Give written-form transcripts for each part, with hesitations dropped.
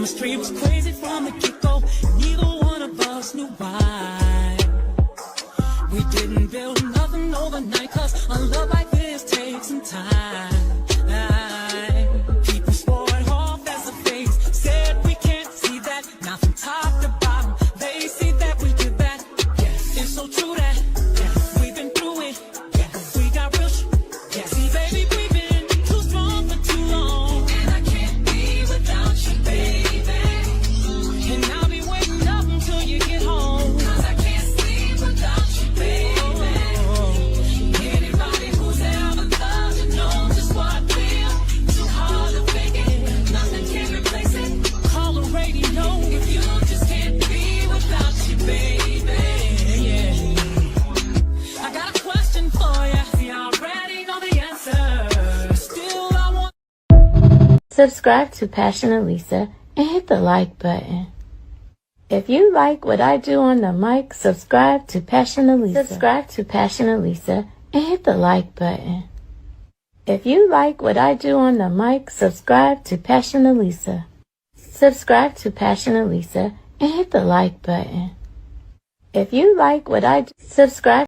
Chemistry was crazy from the get-go. Neither one of us knew why. We didn't build nothing overnight, cause a love like this takes some time. People swore it off as a phase, said we can't see that. Now from top to bottom, they see that we did that. Yeah, it's so true that we've been through it. Yeah, we got real see, baby, we've been too strong for too long. And I can't be without you, baby. And I'll be waiting up until you get home. Cause I can't sleep without you, baby. Anybody who's ever loved you know just what I feel. Too hard to fake it, nothing can replace it. Call the radio if you just can't be without you, baby. Yeah. I got a question for you. You already know the answer. Still, I want. Subscribe to Passionate Lisa and hit the like button. If you like what I do on the mic, subscribe to Passionate Lisa. Subscribe to Passionate Lisa and hit the like button. If you like what I do on the mic, subscribe to Passionate Lisa. Subscribe to Passionate Lisa and hit the like button. If you like what I do, subscribe.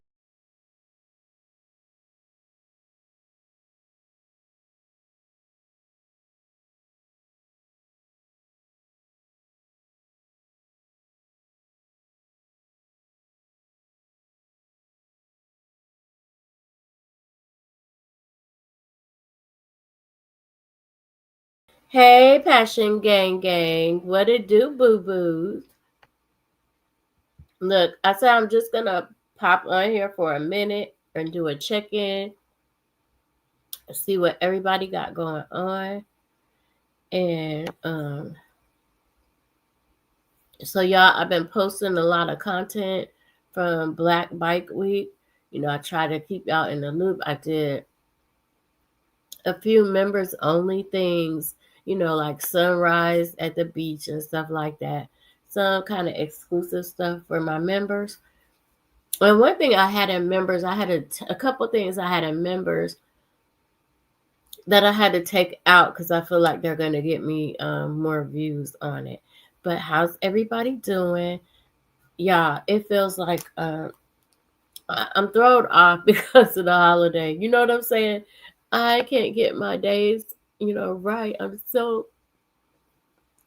Hey, Passion Gang, what it do, boo-boos? Look, I said I'm just going to pop on here for a minute and do a check-in, see what everybody got going on. And so, y'all, I've been posting a lot of content from Black Bike Week. You know, I try to keep y'all in the loop. I did a few members-only things, you know, like sunrise at the beach and stuff like that. Some kind of exclusive stuff for my members. And one thing I had in members, I had a couple things I had in members that I had to take out because I feel like they're going to get me more views on it. But how's everybody doing? Yeah, it feels like I'm thrown off because of the holiday. You know what I'm saying? I can't get my days, you know, right. I'm so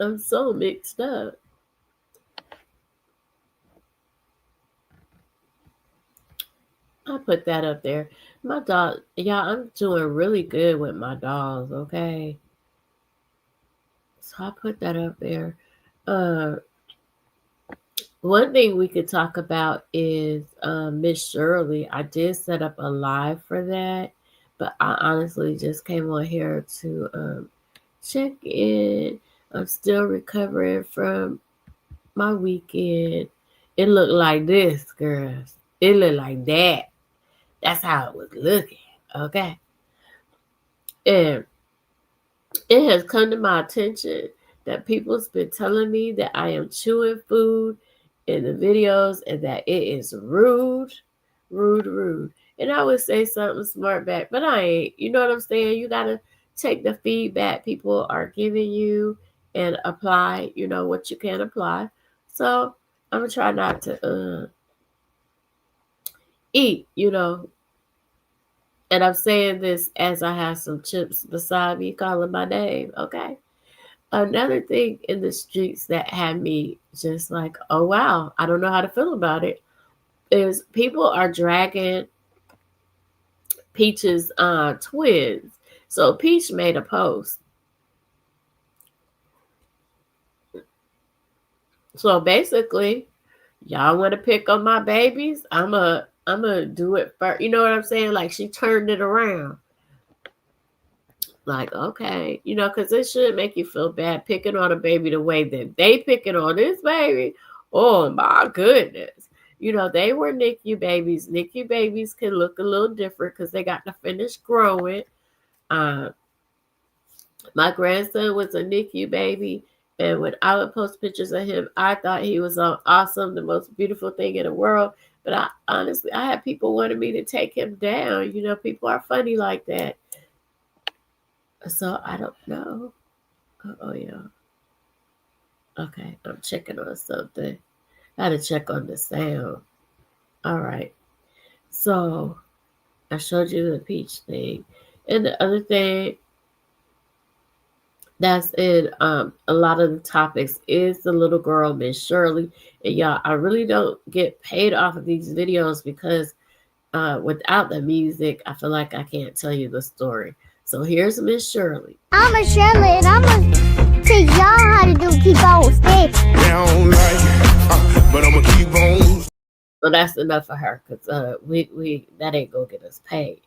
mixed up. I put that up there. My dog, yeah, I'm doing really good with my dogs, okay? So I put that up there. One thing we could talk about is Miss Shirley. I did set up a live for that, but I honestly just came on here to check in. I'm still recovering from my weekend. It looked like this, girls. It looked like that. That's how it was looking, okay? And it has come to my attention that people's been telling me that I am chewing food in the videos and that it is rude. And I would say something smart back, but I ain't. You know what I'm saying? You got to take the feedback people are giving you and apply, you know, what you can apply. So I'm going to try not to eat, you know. And I'm saying this as I have some chips beside me calling my name, okay? Another thing in the streets that had me just like, oh, wow, I don't know how to feel about it, is people are dragging Peach's twins. So Peach made a post. So basically, y'all want to pick on my babies? I'm gonna do it first. You know what I'm saying? Like, she turned it around. Like, okay, you know, because it should make you feel bad picking on a baby the way that they picking on this baby. Oh, my goodness. You know, they were NICU babies. NICU babies can look a little different because they got to finish growing. My grandson was a NICU baby. And when I would post pictures of him, I thought he was awesome, the most beautiful thing in the world. But I honestly had people wanting me to take him down. You know, people are funny like that. So I don't know. Oh, yeah. Okay, I'm checking on something. I had to check on the sound. All right. So I showed you the peach thing. And the other thing that's in a lot of the topics is the little girl, Miss Shirley. And y'all, I really don't get paid off of these videos because without the music, I feel like I can't tell you the story. So here's Miss Shirley. I'm a Shirley and I'm gonna teach y'all how to do keep on steady. But I'm gonna keep on. So that's enough for her because we that ain't gonna get us paid.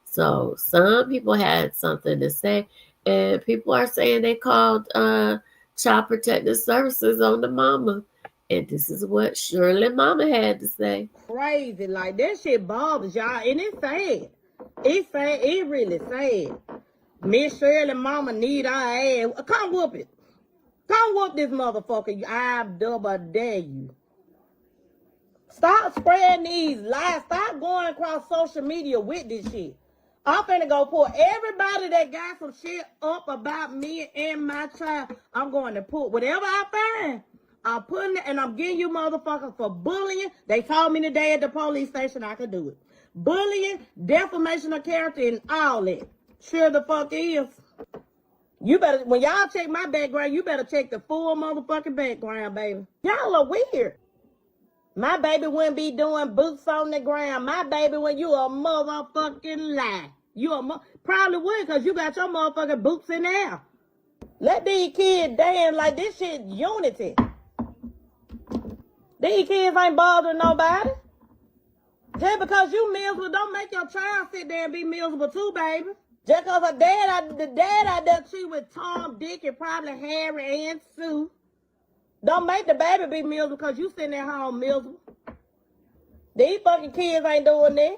So some people had something to say, and people are saying they called Child Protective Services on the mama. And this is what Shirley Mama had to say. Crazy, like that shit bothers y'all, and it's sad. It's sad. It really sad. Miss Shirley Mama need our ass. Come whoop it. Come whoop this motherfucker. I double dare you. Stop spreading these lies. Stop going across social media with this shit. I'm finna go pull everybody that got some shit up about me and my child. I'm going to put whatever I find. I'm putting it, and I'm getting you motherfuckers for bullying. They told me today at the police station I could do it. Bullying, defamation of character, and all that. Sure the fuck is. You better, when y'all check my background, you better check the full motherfucking background, baby. Y'all are weird. My baby wouldn't be doing boots on the ground. My baby, when you a motherfucking lie. You probably would, because you got your motherfucking boots in there. Let these kids dance like this shit unity. These kids ain't bothering nobody. Just because you miserable, don't make your child sit there and be miserable too, baby. Just because the dad out there cheat with Tom, Dick, and probably Harry and Sue. Don't make the baby be miserable because you sitting at home miserable. These fucking kids ain't doing that.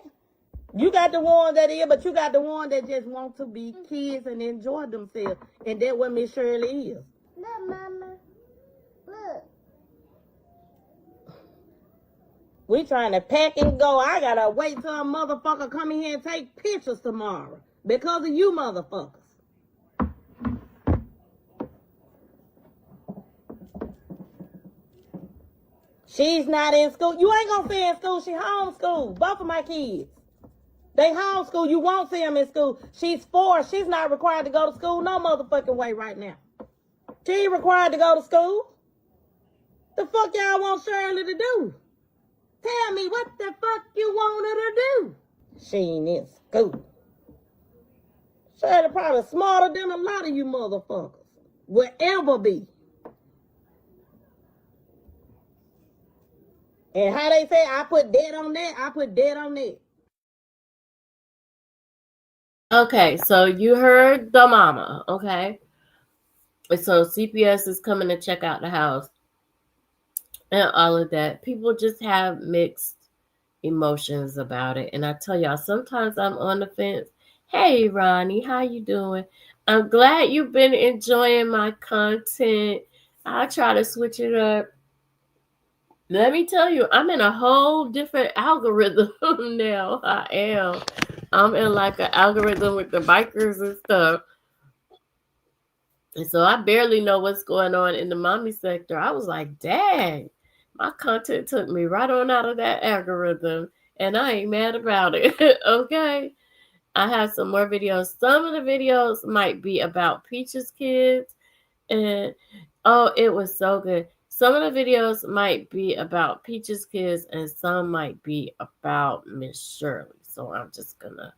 You got the ones that is, but you got the ones that just want to be kids and enjoy themselves. And that's what Miss Shirley is. Look, Mama. Look. We trying to pack and go. I gotta wait till a motherfucker come in here and take pictures tomorrow. Because of you motherfuckers. She's not in school. You ain't gonna see her in school. She homeschooled. Both of my kids. They homeschool. You won't see them in school. She's 4. She's not required to go to school no motherfucking way right now. She ain't required to go to school. The fuck y'all want Shirley to do? Tell me what the fuck you want her to do. She ain't in school. Shirley probably smarter than a lot of you motherfuckers. Will ever be. And how they say, I put debt on that, I put debt on that. Okay, so you heard the mama, okay? And so CPS is coming to check out the house and all of that. People just have mixed emotions about it. And I tell y'all, sometimes I'm on the fence. Hey, Ronnie, how you doing? I'm glad you've been enjoying my content. I try to switch it up. Let me tell you, I'm in a whole different algorithm now. I am. I'm in like an algorithm with the bikers and stuff. And so I barely know what's going on in the mommy sector. I was like, dang, my content took me right on out of that algorithm. And I ain't mad about it. Okay. I have some more videos. Some of the videos might be about Peach's kids. And oh, it was so good. Some of the videos might be about Peach's kids and some might be about Miss Shirley. So I'm just gonna.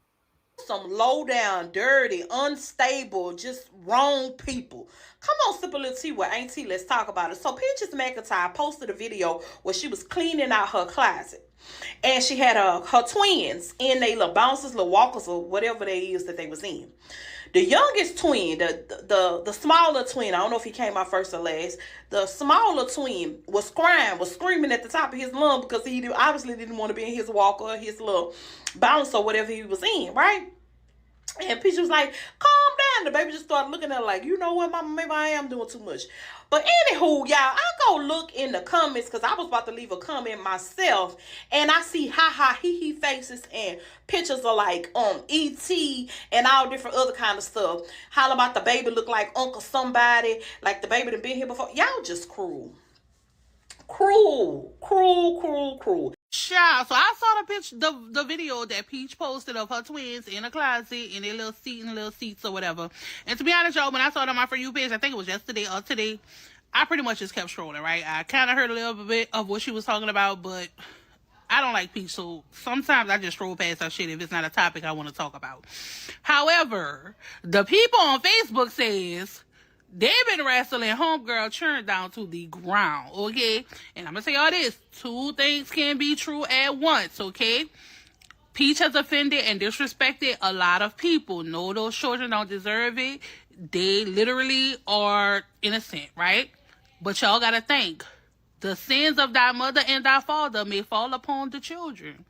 Some low down, dirty, unstable, just wrong people. Come on, sip a little tea with Auntie. Let's talk about it. So Peaches McIntyre posted a video where she was cleaning out her closet. And she had her twins in their little bouncers, little walkers, or whatever they is that they was in. The youngest twin, the smaller twin, I don't know if he came out first or last, the smaller twin was crying, was screaming at the top of his lung because he obviously didn't want to be in his walker, his little bounce or whatever he was in, right? And Peach was like, calm And the baby just started looking at her like, you know what, mama, maybe I am doing too much. But anywho, y'all, I go look in the comments because I was about to leave a comment myself, and I see ha ha he he faces and pictures of like E.T. and all different other kind of stuff. How about the baby look like Uncle somebody, like the baby that been here before. Y'all just cruel. Cruel. Child, so I saw the picture, the video that Peach posted of her twins in a closet in their little seat and little seats or whatever. And to be honest, y'all, when I saw it on my For You page, I think it was yesterday or today, I pretty much just kept scrolling, right? I kind of heard a little bit of what she was talking about, but I don't like Peach, so sometimes I just scroll past her shit if it's not a topic I want to talk about. However, the people on Facebook says they've been wrestling homegirl churn down to the ground, okay? And I'm going to say all this. Two things can be true at once, okay? Peach has offended and disrespected a lot of people. No, those children don't deserve it. They literally are innocent, right? But y'all got to think. The sins of thy mother and thy father may fall upon the children.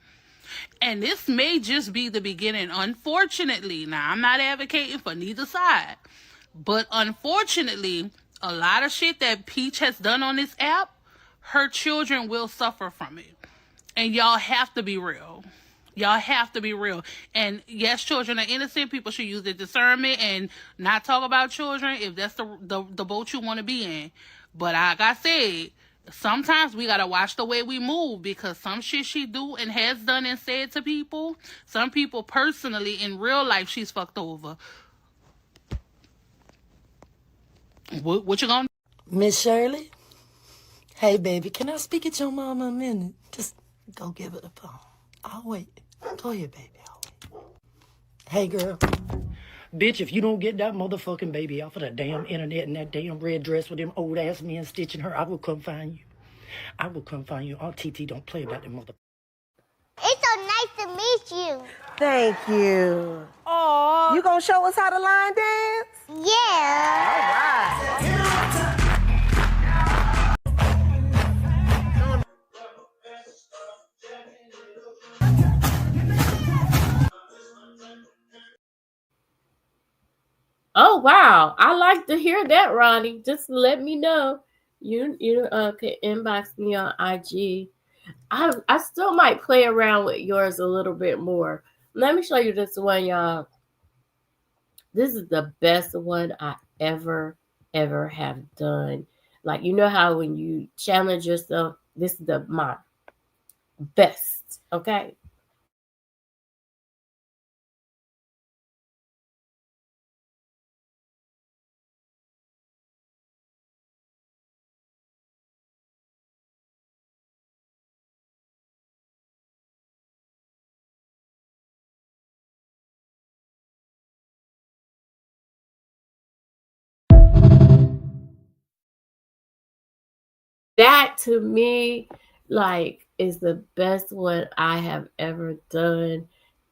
And this may just be the beginning, unfortunately. Now, I'm not advocating for neither side. But unfortunately, a lot of shit that Peach has done on this app, her children will suffer from it. And y'all have to be real. Y'all have to be real. And yes, children are innocent. People should use their discernment and not talk about children if that's the boat you want to be in. But like I said, sometimes we gotta watch the way we move, because some shit she do and has done and said to people, some people personally in real life she's fucked over. What you gonna do? Miss Shirley? Hey, baby, can I speak at your mama a minute? Just go give her the phone. I'll wait. Go ahead, baby. I'll wait. Hey, girl. Bitch, if you don't get that motherfucking baby off of the damn internet and that damn red dress with them old-ass men stitching her, I will come find you. I will come find you. Aunt TT don't play about that mother. It's so nice to meet you. Thank you. Oh, you gonna show us how to line dance? Yeah. Oh wow, I like to hear that, Ronnie. Just let me know. You can inbox me on IG. I still might play around with yours a little bit more. Let me show you this one, y'all. This is the best one I ever have done. Like, you know how when you challenge yourself, this is my best, okay? That to me, like, is the best one I have ever done.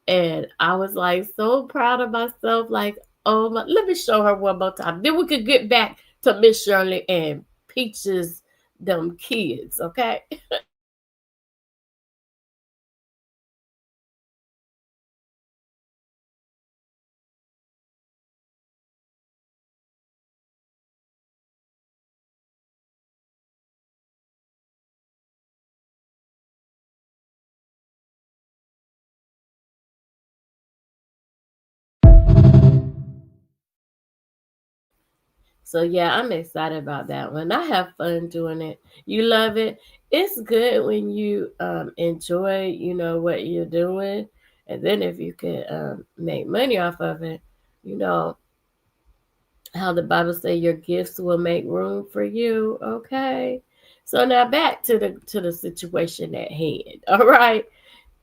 And I was like so proud of myself. Like, oh my, let me show her one more time. Then we could get back to Miss Shirley and Peaches, them kids, okay? So yeah, I'm excited about that one. I have fun doing it. You love it. It's good when you enjoy, what you're doing. And then if you could make money off of it, you know how the Bible says your gifts will make room for you. Okay. So now back to the situation at hand. All right.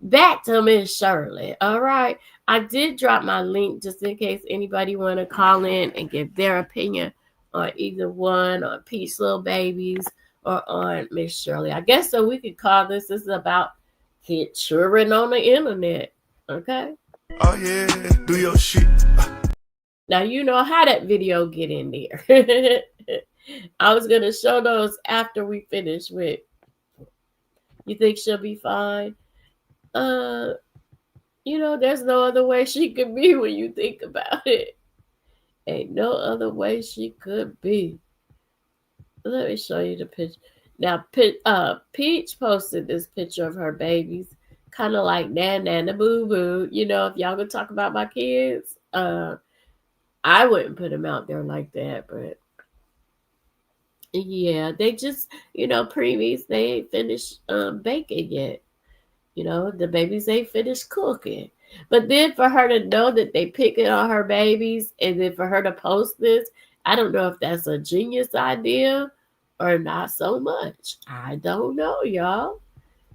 Back to Miss Shirley. All right. I did drop my link just in case anybody want to call in and give their opinion on either one, on Peach Little Babies or on Miss Shirley. I guess so we could call this is about hit children on the internet. Okay. Oh yeah, do your shit. Now you know how that video get in there. I was gonna show those after we finish with. You think she'll be fine? There's no other way she could be when you think about it. Ain't no other way she could be. Let me show you the picture. Now, Peach posted this picture of her babies, kind of like Nana Boo Boo. You know, if y'all gonna talk about my kids, I wouldn't put them out there like that, but yeah, they just, preemies, they ain't finished baking yet. The babies ain't finished cooking. But then for her to know that they picking on her babies, and then for her to post this, I don't know if that's a genius idea or not so much. I don't know, y'all.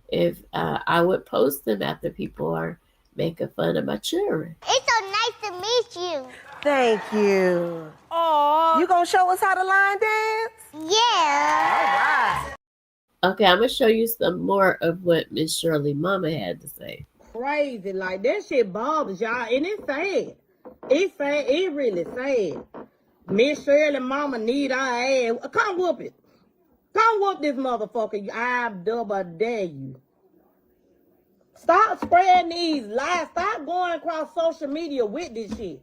If I would post them after people are making fun of my children. It's so nice to meet you. Thank you. Aww. You gonna show us how to line dance? Yeah. All right. Okay, I'm gonna show you some more of what Miss Shirley Mama had to say. Crazy. Like, that shit bothers y'all. And it's sad. It's sad. It really sad. Miss Shirley Mama need our ass. Come whoop it. Come whoop this motherfucker. I double dare you. Stop spreading these lies. Stop going across social media with this shit.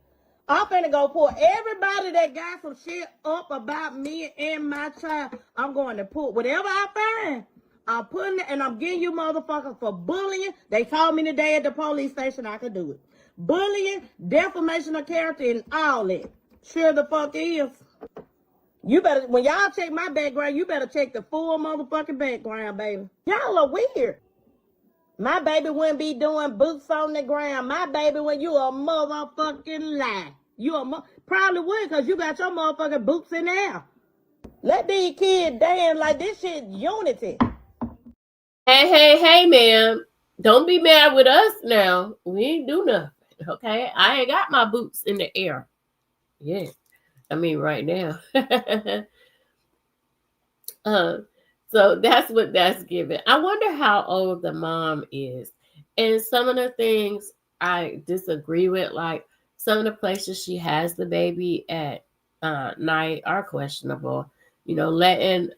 I'm finna go pull everybody that got some shit up about me and my child. I'm going to put whatever I find. I'm putting it, and I'm getting you motherfuckers for bullying. They told me today at the police station I could do it. Bullying, defamation of character, and all that. Sure the fuck is. You better, when y'all check my background, you better check the full motherfucking background, baby. Y'all are weird. My baby wouldn't be doing boots on the ground. My baby, when you a motherfucking lie. You probably would, because you got your motherfucking boots in there. Let these kids dance like this shit unity. Hey, ma'am. Don't be mad with us now. We ain't do nothing, okay? I ain't got my boots in the air. Yeah. I mean, right now. So that's what that's given. I wonder how old the mom is. And some of the things I disagree with, like some of the places she has the baby at night are questionable. Letting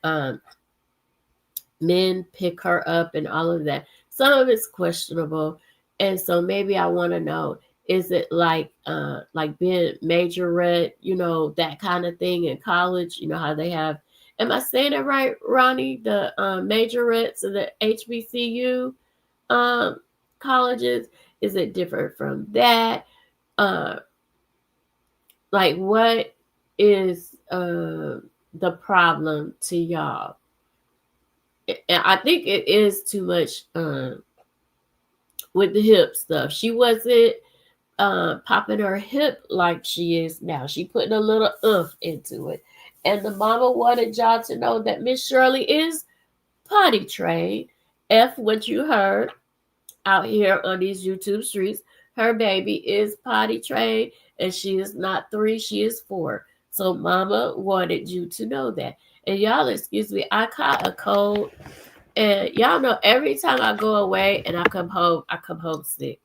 men pick her up and all of that. Some of it's questionable. And so maybe I want to know, is it like being majorette, that kind of thing in college, how they have. Am I saying it right, Ronnie? The majorettes of the HBCU colleges, is it different from that? Like, what is the problem to y'all? I think it is too much with the hip stuff. She wasn't popping her hip like she is now. She putting a little oomph into it. And the mama wanted y'all to know that Miss Shirley is potty trained. What you heard out here on these YouTube streets, her baby is potty trained, and she is not 3, she is 4. So mama wanted you to know that. And y'all, excuse me, I caught a cold. And y'all know every time I go away and I come home sick.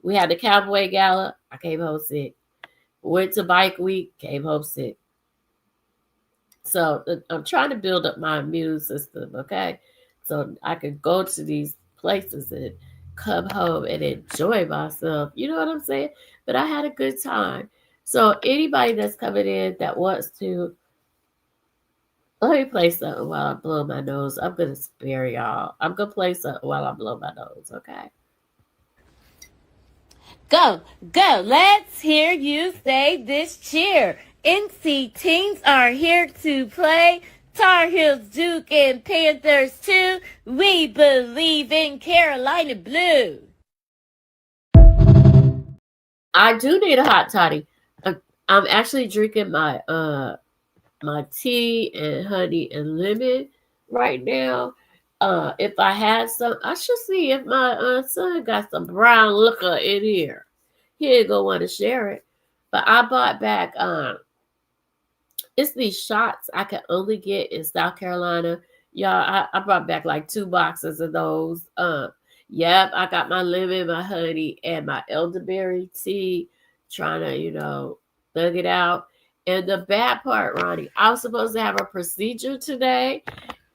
We had the Cowboy Gala, I came home sick. Went to Bike Week, came home sick. So I'm trying to build up my immune system, okay? So I could go to these places and come home and enjoy myself. You know what I'm saying? But I had a good time. So anybody that's coming in that wants to, let me play something while I blow my nose. I'm going to spare y'all. I'm going to play something while I blow my nose, okay? Go, let's hear you say this cheer. NC teams are here to play. Tar Heels, Duke, and Panthers too. We believe in Carolina Blue. I do need a hot toddy. I'm actually drinking my my tea and honey and lemon right now. If I had some, I should see if my son got some brown liquor in here. He ain't gonna want to share it. But I bought back it's these shots I can only get in South Carolina. Y'all, I brought back like 2 boxes of those. Yep, I got my lemon, my honey, and my elderberry tea, trying to, thug it out. And the bad part, Ronnie, I was supposed to have a procedure today.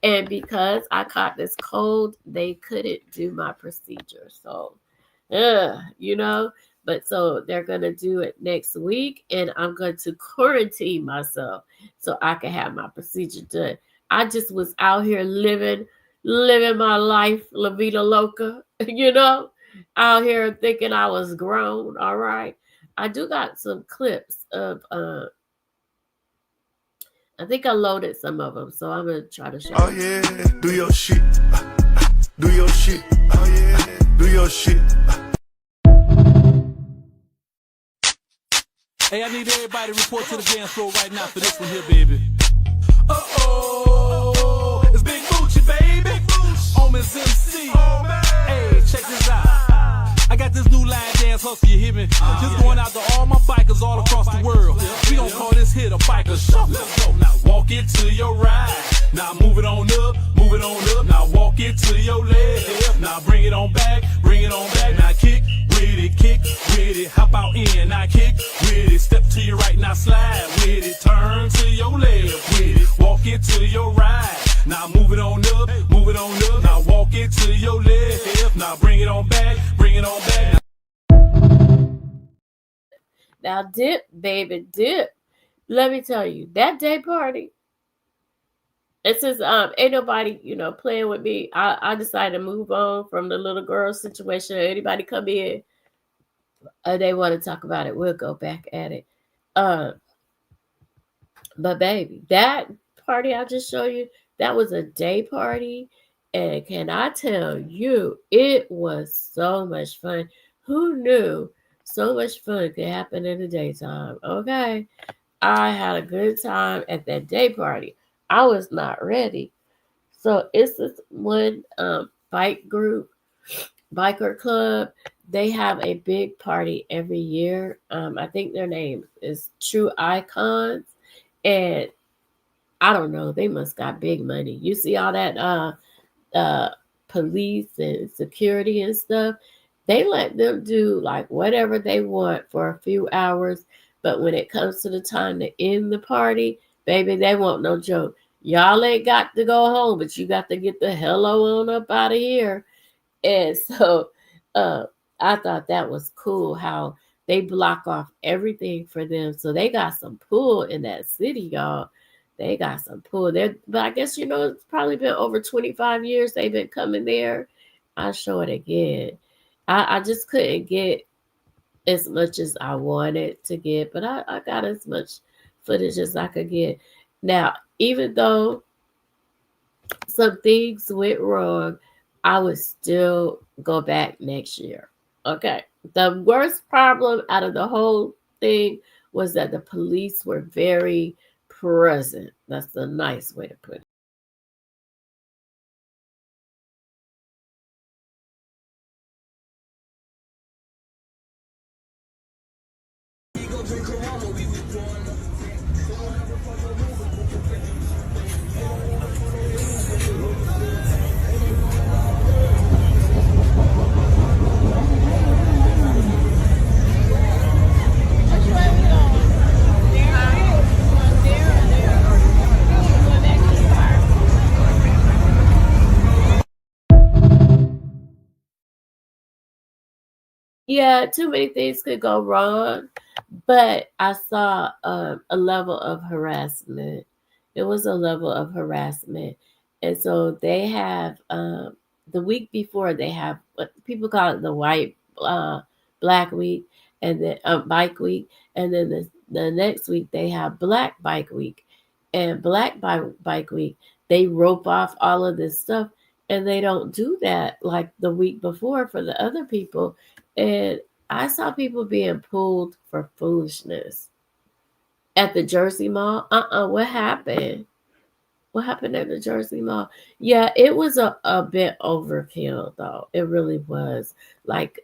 And because I caught this cold, they couldn't do my procedure. So, But so they're going to do it next week, and I'm going to quarantine myself so I can have my procedure done. I just was out here living my life, La Vida Loca, out here thinking I was grown. All right. I do got some clips of, I think I loaded some of them, so I'm going to try to show Oh you. yeah, do your shit. Do your shit. Oh yeah, do your shit. Hey, I need everybody to report to the dance floor right now for this one here, baby. Uh-oh, it's Big Moochie, baby. Omen's MC. Hey, check this out. I got this new line dance hustle, you hear me? Just going out to all my bikers all across the world. We gon' call this hit a biker shuffle. Let's go now, walk into your right. Now move it on up, move it on up. Now walk it to your left. Now bring it on back, bring it on back. Now kick with it, hop out in. Now kick with it, step to your right. Now slide with it, turn to your left with it. Walk it to your right. Now move it on up, move it on up. Now walk it to your left. Now bring it on back, bring it on back. Now dip, baby, dip. Let me tell you, that day party, and since ain't nobody, playing with me, I decided to move on from the little girl situation. Anybody come in, they want to talk about it, we'll go back at it. But baby, that party I just showed you, that was a day party. And can I tell you, it was so much fun. Who knew so much fun could happen in the daytime? Okay. I had a good time at that day party. I was not ready. So it's this one biker club. They have a big party every year. I think their name is True Icons. And I don't know, they must got big money. You see all that police and security and stuff, they let them do like whatever they want for a few hours. But when it comes to the time to end the party, baby, they want no joke. Y'all ain't got to go home, but you got to get the hello on up out of here. And so I thought that was cool how they block off everything for them. So they got some pull in that city, y'all. They got some pull there. But I guess, it's probably been over 25 years they've been coming there. I'll show it again. I just couldn't get as much as I wanted to get, but I got as much footage as I could get. Now, even though some things went wrong, I would still go back next year. Okay. The worst problem out of the whole thing was that the police were very present. That's a nice way to put it. Yeah, too many things could go wrong, but I saw a level of harassment. It was a level of harassment. And so they have, the week before, they have what people call it the white, black week, and then bike week. And then the next week, they have black bike week. And black bike week, they rope off all of this stuff. And they don't do that like the week before for the other people. And I saw people being pulled for foolishness at the Jersey Mall. What happened? What happened at the Jersey Mall? Yeah, it was a bit overkill, though. It really was. Like,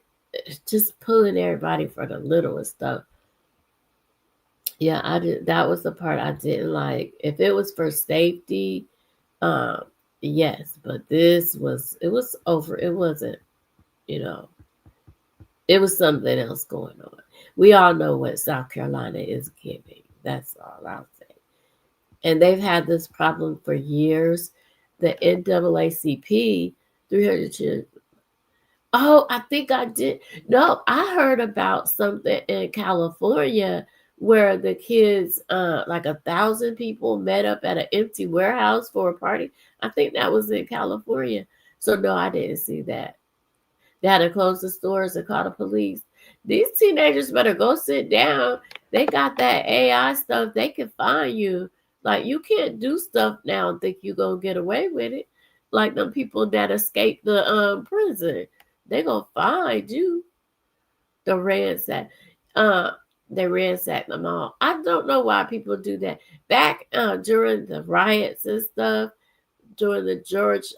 just pulling everybody for the littlest stuff. Yeah, I did. That was the part I didn't like. If it was for safety, yes. But it was over. It wasn't, it was something else going on. We all know what South Carolina is giving. That's all I'll say. And they've had this problem for years. The NAACP, 300 Oh, I think I did. No, I heard about something in California where the kids, like 1,000 people met up at an empty warehouse for a party. I think that was in California. So no, I didn't see that. They had to close the stores and call the police. These teenagers better go sit down. They got that AI stuff. They can find you. Like you can't do stuff now and think you gonna get away with it. Like them people that escaped the prison, they gonna find you. The ransack, uh, they ransack them all. I don't know why people do that. Back during the riots and stuff, during the George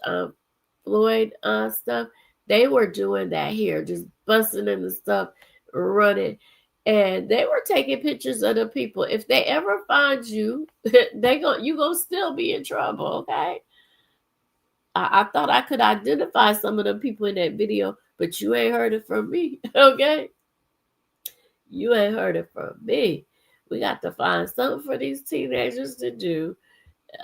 Floyd stuff, they were doing that here, just busting in the stuff, running, and they were taking pictures of the people. If they ever find you, you gonna still be in trouble. Okay, I thought I could identify some of the people in that video, but you ain't heard it from me. Okay, you ain't heard it from me. We got to find something for these teenagers to do.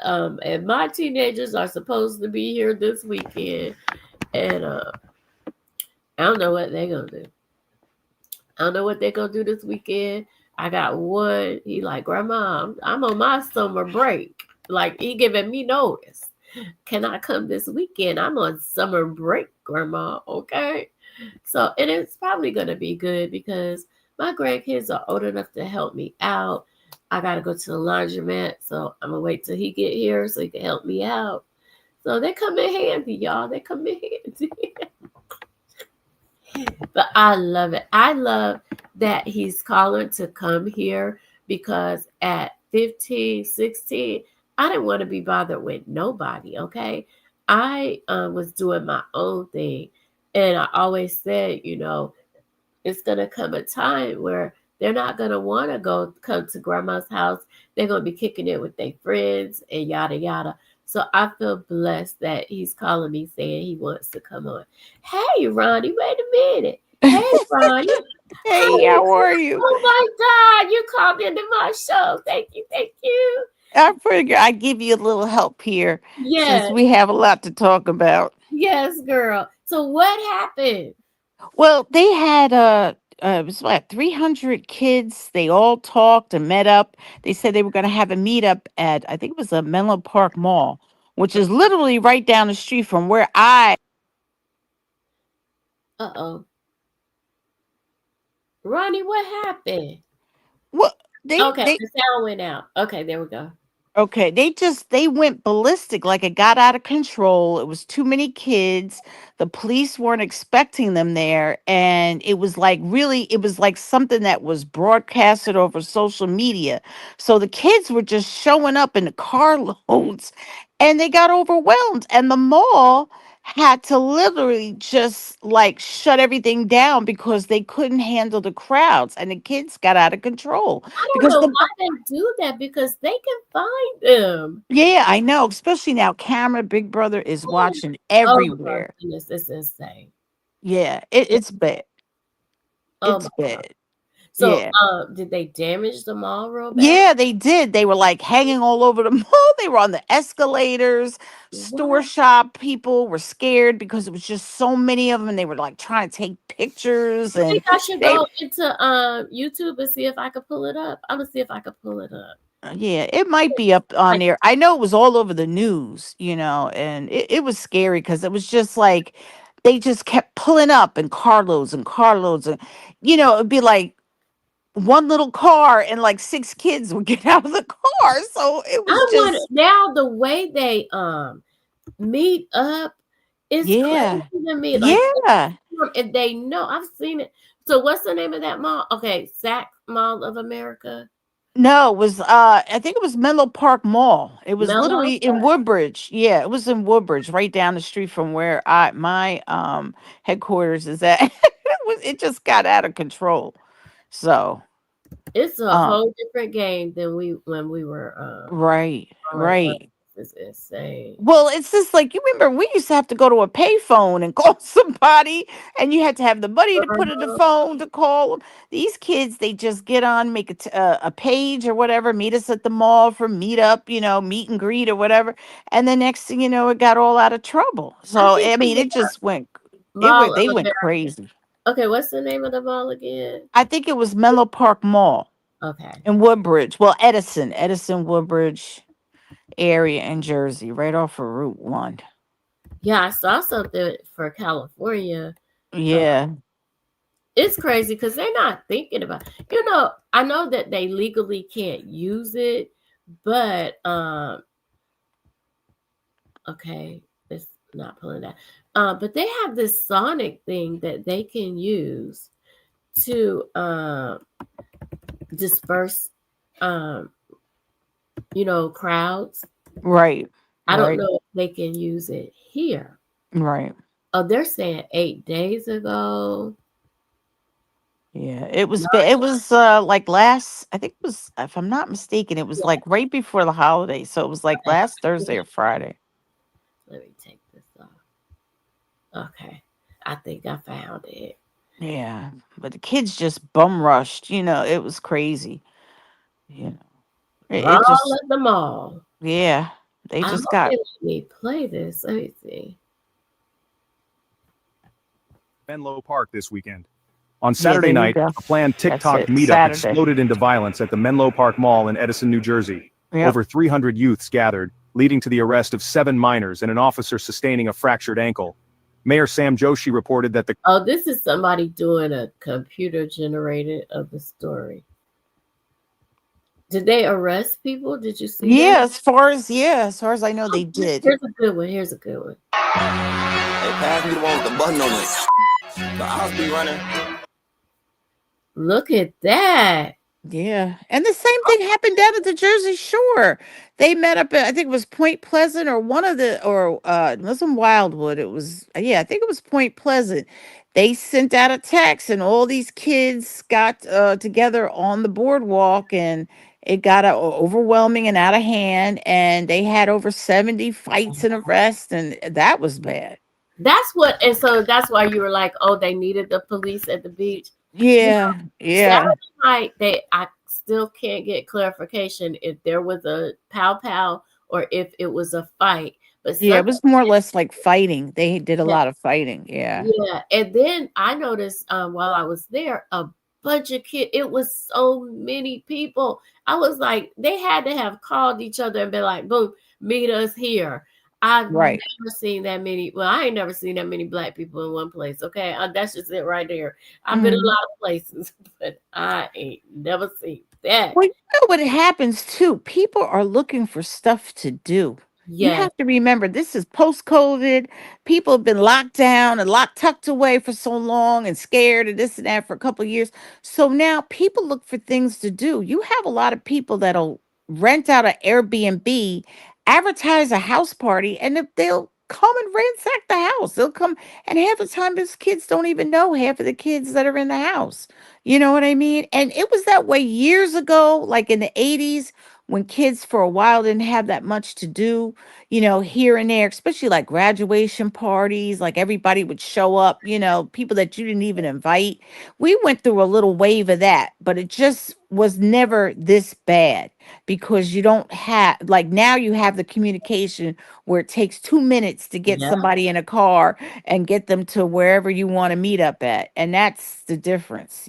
And my teenagers are supposed to be here this weekend, and I don't know what they're gonna do. I don't know what they're gonna do this weekend. I got one. He like, Grandma, I'm on my summer break. Like he giving me notice. Can I come this weekend? I'm on summer break, Grandma. Okay. So, and it's probably gonna be good because my grandkids are old enough to help me out. I gotta go to the laundromat, so I'm gonna wait till he get here so he can help me out. So they come in handy, y'all. They come in handy. But I love it. I love that he's calling to come here because at 15, 16, I didn't want to be bothered with nobody, okay? I was doing my own thing. And I always said, it's going to come a time where they're not going to want to come to grandma's house. They're going to be kicking it with their friends and yada, yada. So I feel blessed that he's calling me saying he wants to come on. Hey, Ronnie, wait a minute. Hey, Ronnie. Hey, how are you? Oh, my God. You called into my show. Thank you. Thank you. I figure I give you a little help here since Yes. we have a lot to talk about. Yes, girl. So what happened? Well, they had it was what 300 kids. They all talked and met up. They said they were going to have a meetup at I think it was a Menlo Park Mall, which is literally right down the street from where I. Uh-oh. Ronnie, what happened? Well, Okay, they the sound went out. Okay, there we go. Okay, they went ballistic, like it got out of control. It was too many kids. The police weren't expecting them there, and it was like really it was like something that was broadcasted over social media. So the kids were just showing up in the carloads and they got overwhelmed and the mall had to literally just like shut everything down because they couldn't handle the crowds and the kids got out of control I don't because know the why they do that because they can find them. yeah, I know. Especially now, camera Big Brother is Oh, watching oh my everywhere. goodness, it's insane. Yeah, It- it's bad. oh It's my God. bad. So, Yeah. did they damage the mall real bad? Yeah, they did. They were like hanging all over the mall. They were on the escalators. Store What? shop people were scared because it was just so many of them. And they were like trying to take pictures I and think I should they go into YouTube and see if I could pull it up. I'm gonna see if I could pull it up. yeah, it might be up on Like, there. I know it was all over the news, and it was scary because it was just like they just kept pulling up and carloads and carloads and it'd be like one little car and like six kids would get out of the car. So it was I wonder just now the way they meet up is crazy yeah. to me. Like Yeah. and they know I've seen it. So what's the name of that mall? Okay, Sac Mall of America. No, it was I think it was Menlo Park Mall. It was Mellow. literally in Woodbridge. Yeah, it was in Woodbridge, right down the street from where I my headquarters is at. It just got out of control. So, It's a um whole different game than when we were right, growing up. right. It's insane. Well, it's just like you remember we used to have to go to a payphone and call somebody, and you had to have the money to put in the Uh-huh. phone to call them. These kids, they just get on, make a page or whatever, meet us at the mall for meetup, meet and greet or whatever, and the next thing you know, it got all out of trouble. I So think I we mean, were it just went. Mall They of went America. crazy. Okay, what's the name of the mall again? I think it was Menlo Park Mall Okay. in Woodbridge. Well, Edison Woodbridge area in Jersey, right off of Route 1. Yeah, I saw something for California. Yeah. It's crazy because they're not thinking about, I know that they legally can't use it, but okay, it's not pulling that. But they have this sonic thing that they can use to disperse crowds. Right. I don't Right. know if they can use it here. Right. Oh, they're saying 8 days ago. Yeah, it was it was like last, I think it was, if I'm not mistaken, it was Yeah. like right before the holiday. So it was like last Thursday or Friday. Let me take this off. Okay. I think I found it. Yeah, but the kids just bum rushed, it was crazy. You know. It All just, at the mall. yeah, they I just hope they got, let me play this. Let me see. Menlo Park this weekend. On yeah, Saturday there you night, go. a planned That's TikTok it. meetup Saturday. exploded into violence at the Menlo Park Mall in Edison, New Jersey. Yep. Over 300 youths gathered, leading to the arrest of 7 minors and an officer sustaining a fractured ankle. Mayor Sam Joshi reported that the Oh, this is somebody doing a computer generated of the story. Did they arrest people? Did you see Yeah, that? as far as I know, they did. Here's a good one. Here's a good one. Hey, pass me the one with the button on it. The house be running. Look at that. Yeah. And the same thing happened down at the Jersey Shore. They met up at, I think it was Point Pleasant or it wasn't Wildwood. It was, yeah, I think it was Point Pleasant. They sent out a text and all these kids got together on the boardwalk and it got overwhelming and out of hand. And they had over 70 fights and arrests. And that was bad. And so that's why you were like, oh, they needed the police at the beach. Yeah. Yeah. Saturday night, I still can't get clarification if there was a pow or if it was a fight. But Yeah, it was more or less like fighting. They did a lot of fighting. Yeah. yeah. And then I noticed while I was there, a bunch of kids. It was so many people. I was like, they had to have called each other and been like, boom, meet us here. I've Right. never seen that many. Well, I ain't never seen that many black people in one place. Okay, that's just it right there. I've been a lot of places, but I ain't never seen that. Well, you know what happens too? People are looking for stuff to do. You Yeah, have to remember this is post-COVID. People have been locked down and tucked away for so long and scared and this and that for a couple of years. So now people look for things to do. You have a lot of people that'll rent out an Airbnb, advertise a house party, and if they'll come and ransack the house. They'll come, and half the time these kids don't even know half of the kids that are in the house. You know what I mean? And it was that way years ago, like in the 80s, when kids for a while didn't have that much to do, here and there, especially like graduation parties, like everybody would show up, people that you didn't even invite. We went through a little wave of that, but it just was never this bad because you don't have, like now you have the communication where it takes 2 minutes to get yeah. somebody in a car and get them to wherever you want to meet up at. And that's the difference,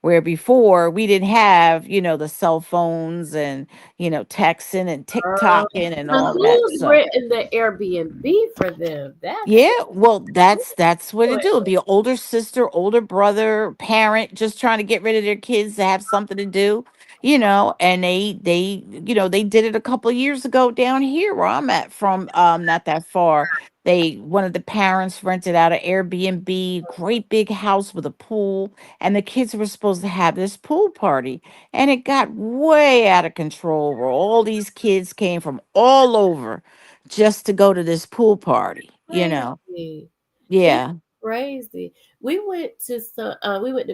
where before we didn't have, the cell phones and, texting and TikToking and So all that who's stuff. renting the Airbnb for them? Yeah, well, that's what it do. It'd be an older sister, older brother, parent just trying to get rid of their kids to have something to do, and they did it a couple of years ago down here where I'm at from not that far. One of the parents rented out an Airbnb, great big house with a pool, and the kids were supposed to have this pool party, and it got way out of control where all these kids came from all over just to go to this pool party, crazy. Yeah. It's crazy. We went to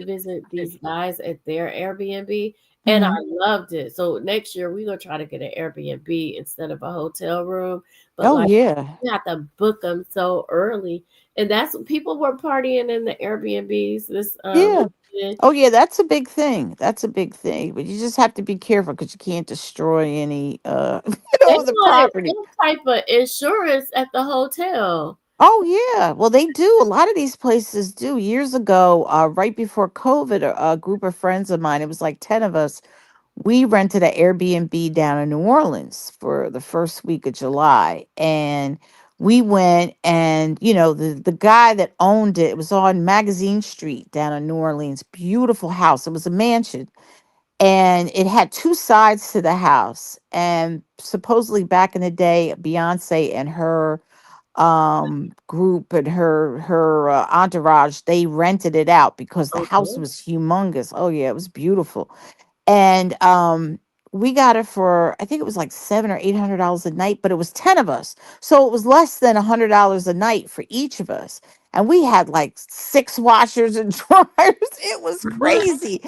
visit these guys at their Airbnb and I loved it. So next year we're gonna try to get an Airbnb instead of a hotel room. But Oh like yeah. you have to book them so early. And that's what people were partying in the Airbnbs this Yeah. weekend. Oh yeah, that's a big thing. That's a big thing. But you just have to be careful because you can't destroy any They the wanted property. some type of insurance at the hotel. Oh yeah, well they do. A lot of these places do. Years ago, right before COVID, a group of friends of mine, it was like 10 of us, we rented an Airbnb down in New Orleans for the first week of July. And we went, and the guy that owned it, it was on Magazine Street down in New Orleans. Beautiful house. It was a mansion. And it had two sides to the house. And supposedly back in the day, Beyonce and her group and her entourage, they rented it out because the house Okay. was humongous. Oh yeah, it was beautiful. And we got it for, I think it was like $700 or $800 a night, but it was 10 of us, so it was less than $100 a night for each of us. And we had like six washers and dryers. It was crazy.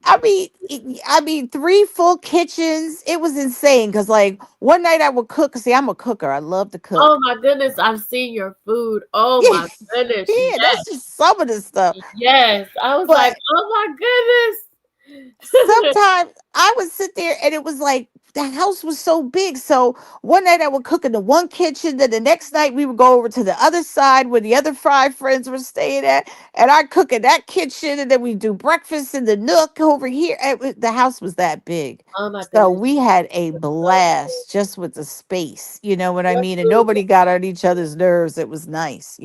I mean, three full kitchens. It was insane because, like, one night I would cook. See, I'm a cooker. I love to Oh cook. my goodness, I've seen your food. Oh Yeah, my goodness. yeah, Yes. that's just some of the stuff. Yes. I was like, But oh my goodness. sometimes I would sit there and it was like the house was so big. So one night I would cook in the one kitchen, then the next night we would go over to the other side where the other five friends were staying at, and I cook in that kitchen, and then we do breakfast in the nook over here. The house was that big. Oh my So goodness. we had a So good. blast just with the space, you know what I Your mean? And food. nobody got on each other's nerves. It was nice.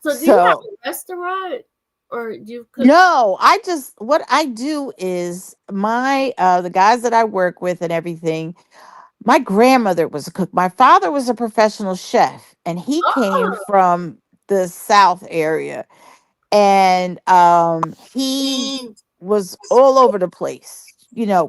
So do you have So a restaurant or do you cook? no, what I do is the guys that I work with and everything, my grandmother was a cook. My father was a professional chef, and he came Oh, from the South area, and he was all over the place,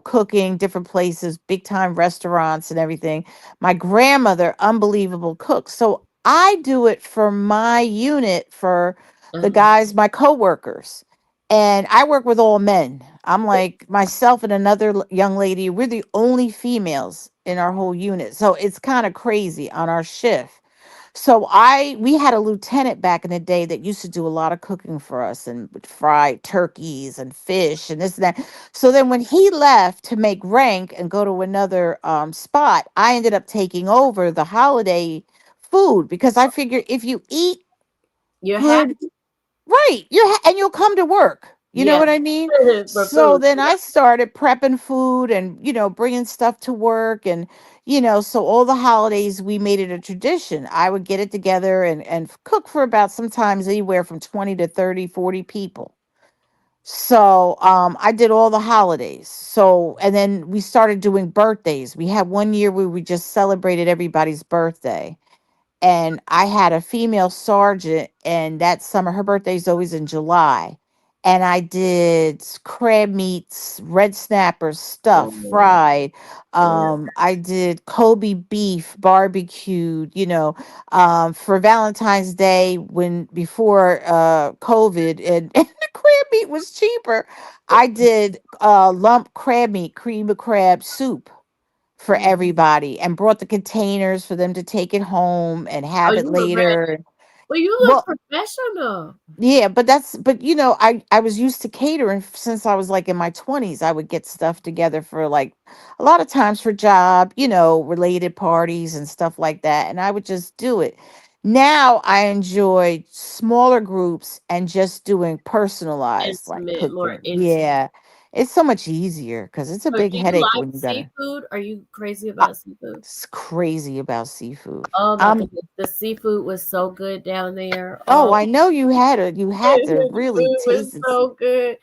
cooking different places, big time restaurants and everything. My grandmother, unbelievable cook. So I do it for my unit, for the uh-huh. guys, my coworkers. And I work with all men. I'm like myself and another young lady, we're the only females in our whole unit. So it's kind of crazy on our shift. So we had a lieutenant back in the day that used to do a lot of cooking for us and would fry turkeys and fish and this and that. So then when he left to make rank and go to another spot, I ended up taking over the holiday food because I figured if you eat You're good. happy? Right. And you'll come to work. You know Yes. what I mean? For So food. then I started prepping food and, bringing stuff to work. And, so all the holidays we made it a tradition. I would get it together and cook for about sometimes anywhere from 20 to 30, 40 people. So I did all the holidays. So, and then we started doing birthdays. We had one year where we just celebrated everybody's birthday, and I had a female sergeant, and that summer her birthday's always in July. And I did crab meats, red snappers, stuffed, Oh, fried. oh, I did Kobe beef, barbecued. For Valentine's Day, when before COVID, and, and the crab meat was cheaper. I did lump crab meat, cream of crab soup for mm. everybody, and brought the containers for them to take it home and Oh, have it you were ready. later. Well, you look Well, professional. yeah, but I was used to catering since I was like in my 20s. I would get stuff together for, like, a lot of times for job, related parties and stuff like that, and I would just do it. Now I enjoy smaller groups and just doing personalized, like, Intimate, more cooking. intimate. Yeah. It's so much easier because it's a So big do you headache like when you gotta. seafood? Are you crazy about seafood? Crazy about seafood. Oh my goodness. The seafood was so good down there. Oh, Oh, I know you had to the really food was taste it. so good.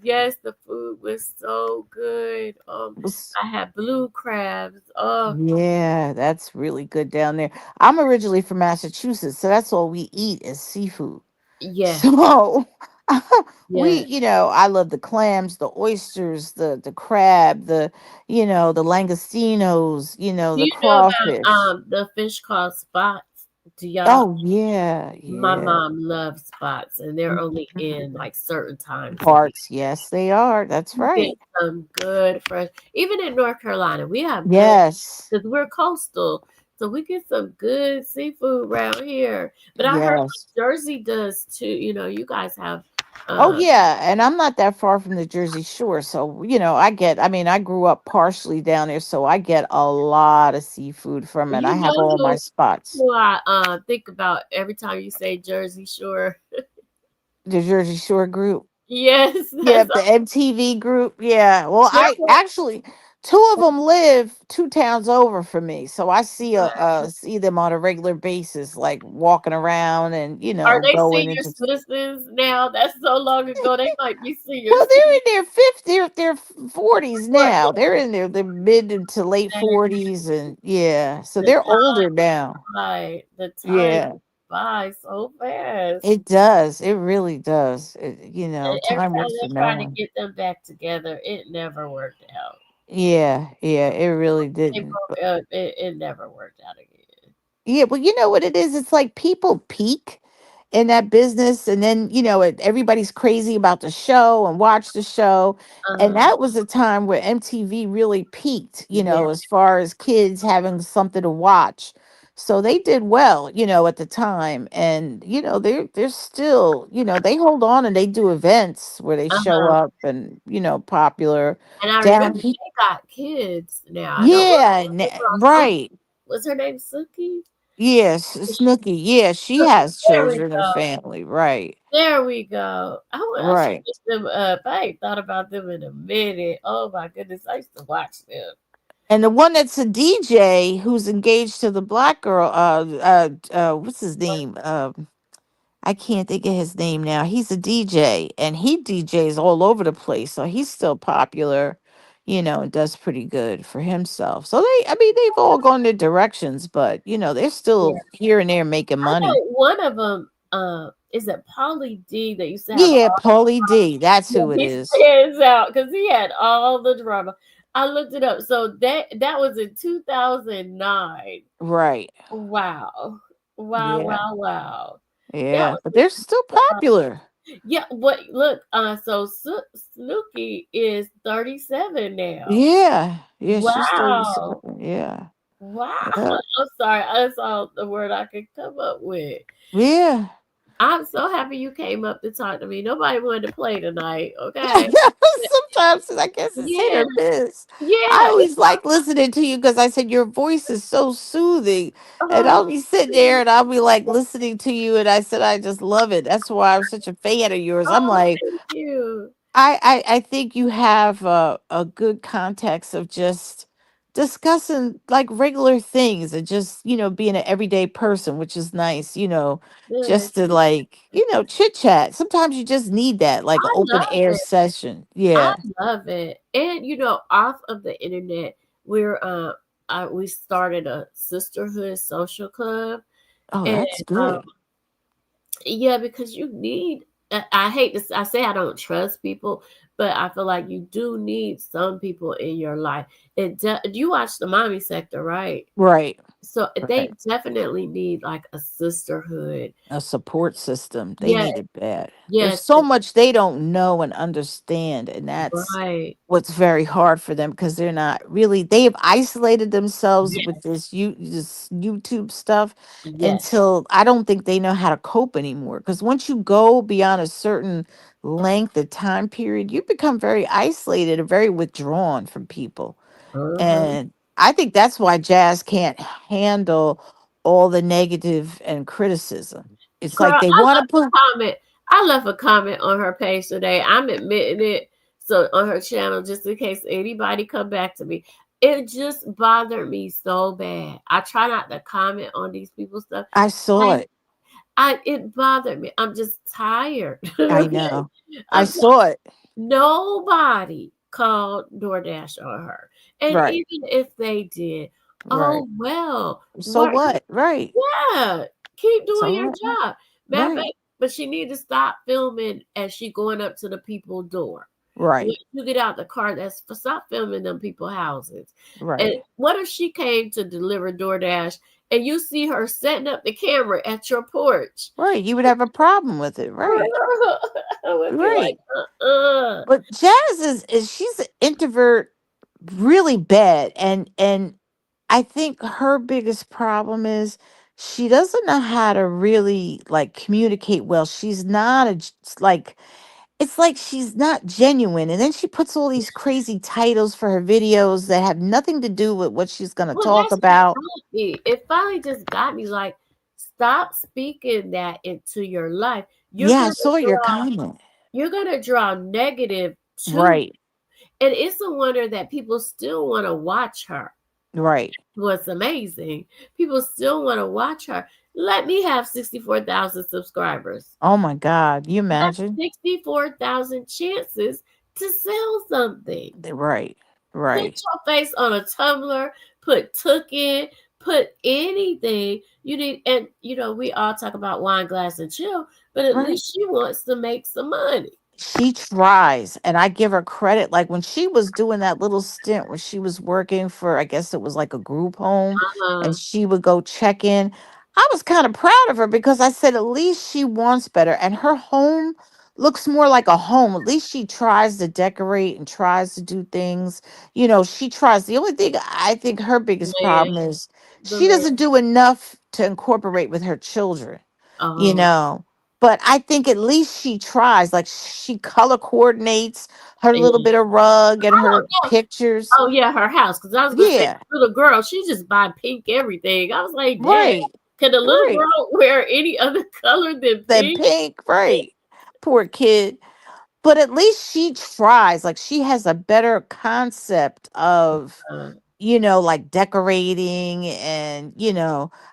Yes, the food was so good. Was I had blue crabs. Oh, Yeah, that's really good down there. I'm originally from Massachusetts, so that's all we eat is seafood. yes, So yes. I love the clams, the oysters, the crab, the langostinos, Do the you know about crawfish. the fish called spots? Do y'all? Oh yeah, My yeah. mom loves spots, and they're only Mhm. in like certain times of year. Parts, yes, they are. That's You get right. some good fresh. Even in North Carolina, we have good Yes. because we're coastal, so we get some good seafood around here. But I heard like Yes. Jersey does too. You know, you guys have Oh Um, yeah, and I'm not that far from the Jersey Shore, so I mean, I grew up partially down there, so I get a lot of seafood from it. I you have all my know spots. who I think about every time you say Jersey Shore? The Jersey Shore group. Yes, Yeah, that's the MTV group. Yeah. Well, there I actually two of them live 2 towns over from me, so I see them on a regular basis, like walking around and Are they going senior into. citizens now? That's so long ago. They might be senior Well, they're citizens. in their 50s, their 40s now. They're in their mid to late 40s, and yeah, so The they're time older now. fly, the time Yeah, by so fast. it does. It really does. And every Time time waits for they no try to one. get them back together, it never worked out. Yeah, yeah, it really They didn't. broke up. It never worked out again. Yeah, well, you know what it is? It's like people peak in that business, and then, everybody's crazy about the show and watch the show. And Uh, that was a time where MTV really peaked, yeah. as far as kids having something to watch. So they did well, at the time. And, they're still, they hold on and they do events where they show Uh-huh. up and, popular And I down remember here. they got kids now. I know Yeah, right. what's her name? Suki? Yes, Snooky. Yeah, she Suki. has There we children and go. family. Right. There we go. I should Right. look them up. I ain't thought about them in a minute. Oh my goodness. I used to watch them. And the one that's a DJ who's engaged to the black girl, what's his name? I can't think of his name now. He's a DJ and he DJs all over the place. So he's still popular, and does pretty good for himself. So I mean, they've all gone their directions, but they're Yeah. still here and there making I money. know one of them is it Paulie D that used to have Yeah, all Paulie D. That's yeah, who it he is. stands out because he had all the drama. I looked it up. So that was in 2009. Right. Wow. Wow, Yeah. wow, wow. That Yeah. was But they're still popular. yeah, but look, so Snooki is 37 now. Yeah. Yeah, she's Wow. 37. Yeah. Wow. Yeah. I'm sorry. That's all the word I could come up with. Yeah. I'm so happy you came up to talk to me. Nobody wanted to play tonight, okay? Sometimes I guess it's hit Yeah, or miss. I yeah. always like listening to you because I said your voice is so soothing. And Oh, I'll be sitting there and I'll be like listening to you. And I said, I just love it. That's why I'm such a fan of yours. I'm oh, like, thank you. I think you have a good context of just discussing like regular things and just, being an everyday person, which is nice, Good. just to like, chit chat. Sometimes you just need that, like an I open love air it. session. I Yeah. love it. And off of the internet, we're we started a sisterhood social club. Oh, And that's good. yeah, because you need I hate to I say I don't trust people, but I feel like you do need some people in your life. You watch the mommy sector, right? Right. So they Right. definitely need like a sisterhood. A support system. They Yes, need it bad. There's yes, so much they don't know and understand, and that's right. what's very hard for them because they're not really they've isolated themselves with Yes, this YouTube stuff yes. until I don't think they know how to cope anymore. Because once you go beyond a certain length of time period, you become very isolated and very withdrawn from people. Uh-huh. And I think that's why jazz can't handle all the negative and criticism. It's Girl, like they want to put. I left a comment on her page today. I'm admitting it. So on her channel, just in case anybody come back to me. It just bothered me so bad. I try not to comment on these people's stuff. I saw I, it. it bothered me. I'm just tired. I Okay. know. I I'm saw it. nobody called DoorDash on her. And Right. even if they did, Right. oh well. So what? Right. Yeah, keep So doing your what? job. Matter of Right. fact, but she need to stop filming as she going up to the people's door. When Right. you get out the car, stop filming them people houses. And Right. what if she came to deliver DoorDash and you see her setting up the camera at your porch? Right. You would have a problem with it. Right. I would be like, Right. uh-uh. But Jazz is she's an introvert really bad. And I think her biggest problem is she doesn't know how to really like communicate well. She's not like it's like she's not genuine. And then she puts all these crazy titles for her videos that have nothing to do with what she's going to Well, talk that's what about. got me. It finally just got me. Like, stop speaking that into your life. Yeah, I saw your comment. You're gonna draw negative to, Right, and it's a wonder that people still want to watch her. right. What's amazing, people still want to watch her. Let me have 64,000 subscribers. Oh my God. You That's imagine? 64,000 chances to sell something. Right, Put right, your face on a tumbler, put took in, put anything you need. And we all talk about wine glass and chill, but at right. least she wants to make some money. She tries, and I give her credit. Like when she was doing that little stint where she was working for, I guess it was like a group home, and Uh-huh. she would go check in. I was kind of proud of her because I said at least she wants better, and her home looks more like a home. At least she tries to decorate and tries to do things. She tries. The only thing I think her biggest Man, problem is the she man. doesn't do enough to incorporate with her children. You Oh, know, but I think at least she tries. Like she color coordinates her little yeah. bit of rug and I her don't know. pictures. Oh yeah, her house. Because I was gonna say Yeah, little girl, she just buy pink everything. I was like, Dad, right, can a little right. girl wear any other color than That pink? pink, right. Poor kid. But at least she tries. Like she has a better concept of, Uh, like decorating and,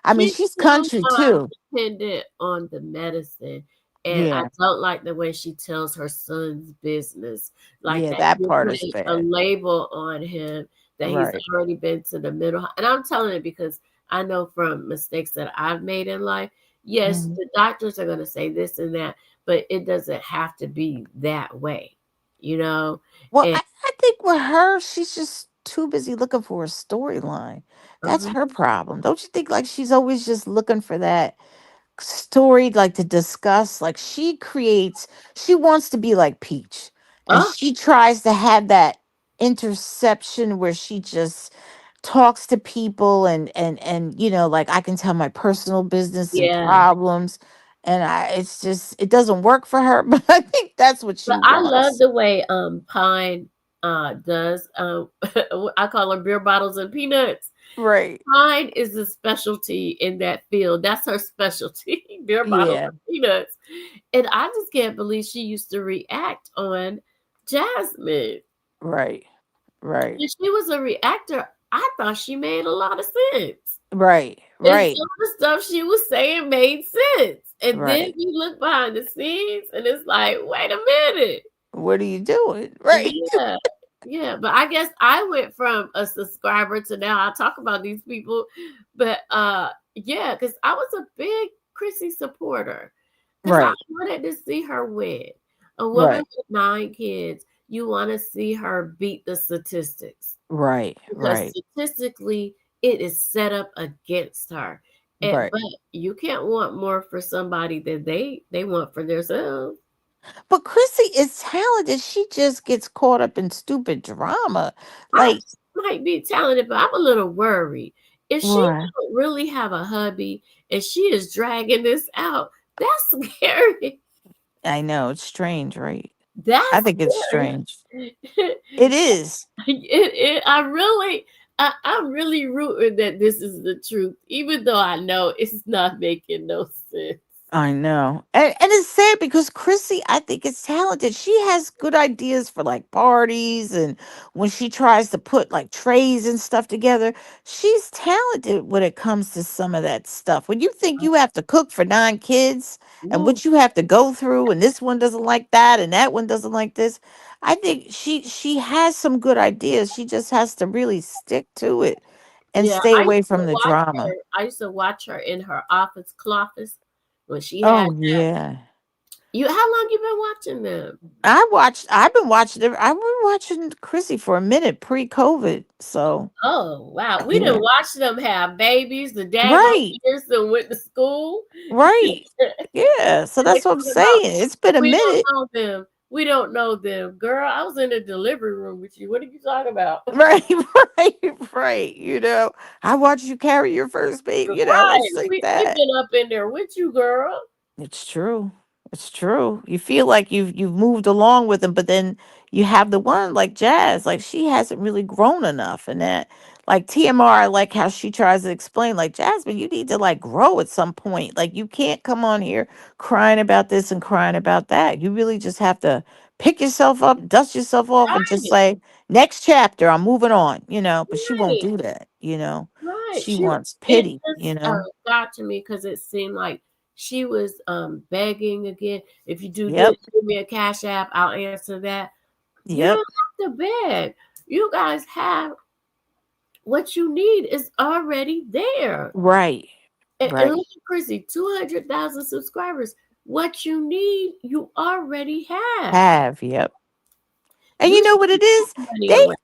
I mean, She's she's too country too. dependent on the medicine, and I Yeah, don't like the way she tells her son's business, like yeah, that that you're part is putting a bad. label on him that he's Right. already been to the middle. And I'm telling it because I know from mistakes that I've made in life. Yes, Mhm. the doctors are going to say this and that, but it doesn't have to be that way, you know? Well, And I think with her, she's just too busy looking for a storyline. That's uh her problem. Don't you think like she's always just looking for that story like to discuss? Like she wants to be like Peach. And oh, she tries to have that interception where she just talks to people and like I can tell my personal business and yeah. problems. And it doesn't work for her, but I think that's what she But I love wants. the way Pine does. I call her beer bottles and peanuts. Right. Pine is a specialty in that field. That's her specialty, beer bottles Yeah. and peanuts. And I just can't believe she used to react on Jasmine. Right. Right. If she was a reactor, I thought she made a lot of sense. Right. And Right. some of the stuff she was saying made sense. And then Right. you look behind the scenes and it's like, wait a minute. What are you doing? Right. Yeah. Yeah, but I guess I went from a subscriber to now I talk about these people. But yeah, because I was a big Chrissy supporter. Because I Right. wanted to see her win. A woman Right. with 9 kids, you want to see her beat the statistics. Right. Because Right. statistically it is set up against her. Right. But you can't want more for somebody than they want for themselves. But Chrissy is talented. She just gets caught up in stupid drama. I Like might be talented, but I'm a little worried. If she what? don't really have a hubby and she is dragging this out, that's scary. I know it's strange, right? I That's think it's scary. strange. It is. I'm really rooting that this is the truth, even though I know it's not making no sense. I know. And it's sad because Chrissy, I think, is talented. She has good ideas for like parties and when she tries to put like trays and stuff together, she's talented when it comes to some of that stuff. When you think you have to cook for 9 kids and Ooh, what you have to go through, and this one doesn't like that and that one doesn't like this, I think she has some good ideas. She just has to really stick to it and yeah, stay away from the drama. I used to watch her in her office closet when she had Oh yeah. you. How long you been watching them? I've been watching I've been watching Chrissy for a minute pre-COVID. So Oh wow, we yeah. didn't watch them have babies. The daggone Right. years that went to school. Right. Yeah. So And they that's what I'm talking about saying. It's been a we don't minute. know them. We don't know them, girl. I was in the delivery room with you. What are you talking about? Right, right, right. I watched you carry your first baby, Right. it's like We've that. been up in there with you, girl. It's true. It's true. You feel like you've moved along with them, but then you have the one like Jazz, like she hasn't really grown enough, and that like TMR, I like how she tries to explain, like Jasmine, you need to like grow at some point. Like you can't come on here crying about this and crying about that. You really just have to pick yourself up, dust yourself off, and just Right, say, next chapter, I'm moving on, But she won't right, do that. right. She wants It pity. just got to me because it seemed like she was begging again. If you do this, Yep. give me a cash app, I'll answer that. You Yep. don't have to beg. You guys have what you need is already there. Right. And Right. look at Chrissy, 200,000 subscribers. What you need, you already have. Yep. And You you know should what be it is? putting money They away.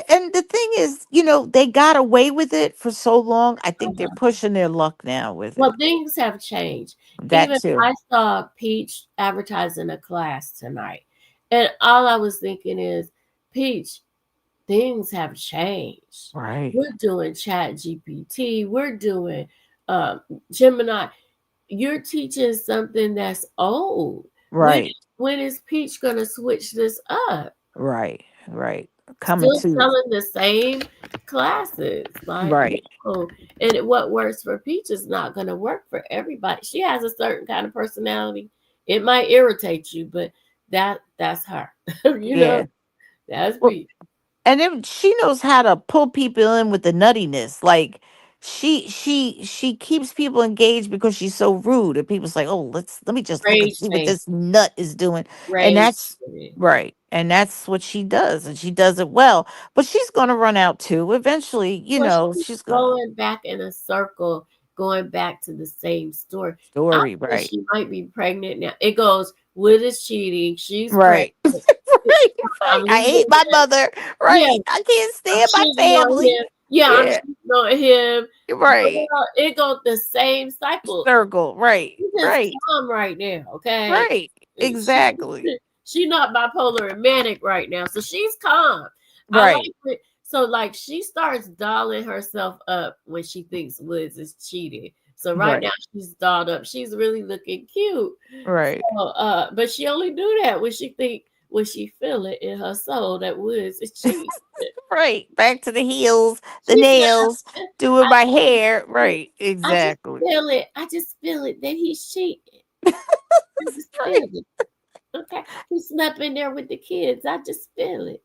and the thing is, they got away with it for so long. I think they're Uh-huh. pushing their luck now with Well, it. things have changed. That Even too. I saw Peach advertising a class tonight. And all I was thinking is, Peach, things have changed. Right. We're doing Chat GPT. We're doing Gemini. You're teaching something that's old. Right. When is Peach gonna switch this up? Right. Right. Coming Still to telling the same classes, like right. no. And what works for Peach is not gonna work for everybody. She has a certain kind of personality. It might irritate you, but that's her. Yeah. That's Well, Peach. and then she knows how to pull people in with the nuttiness. Like she keeps people engaged because she's so rude. And people's like, oh, let me just look and Rage see what bait. this nut is doing. And Rage that's bait. right. And that's what she does. And she does it well. But she's gonna run out too. Eventually, Well, she's she's gonna going back in a circle, going back to the same story. I story, think right. she might be pregnant now. It goes, Wood is cheating. She's pregnant. Right. right, I'm right. I leaving hate my him. mother. Yeah, Right. I can't I'm stand my cheating on family. him. Yeah, I'm Yeah. cheating on him. Right. Girl, it goes the same cycle. Circle. Right. She's just Right. calm right now, okay? Right. She Exactly. she not bipolar and manic right now, so she's calm. I like Right. it. So like she starts dolling herself up when she thinks Woods is cheating. So right now Right. she's dolled up. She's really looking cute. Right. So, but she only do that when she feel it in her soul that Woods is cheating. Right. Back to the heels, the She's nails, like, doing I my just hair. feel it. Right. I just Exactly. feel it. I just feel it that he's cheating. I just right. feel it. Okay. He slept in there with the kids. I just feel it.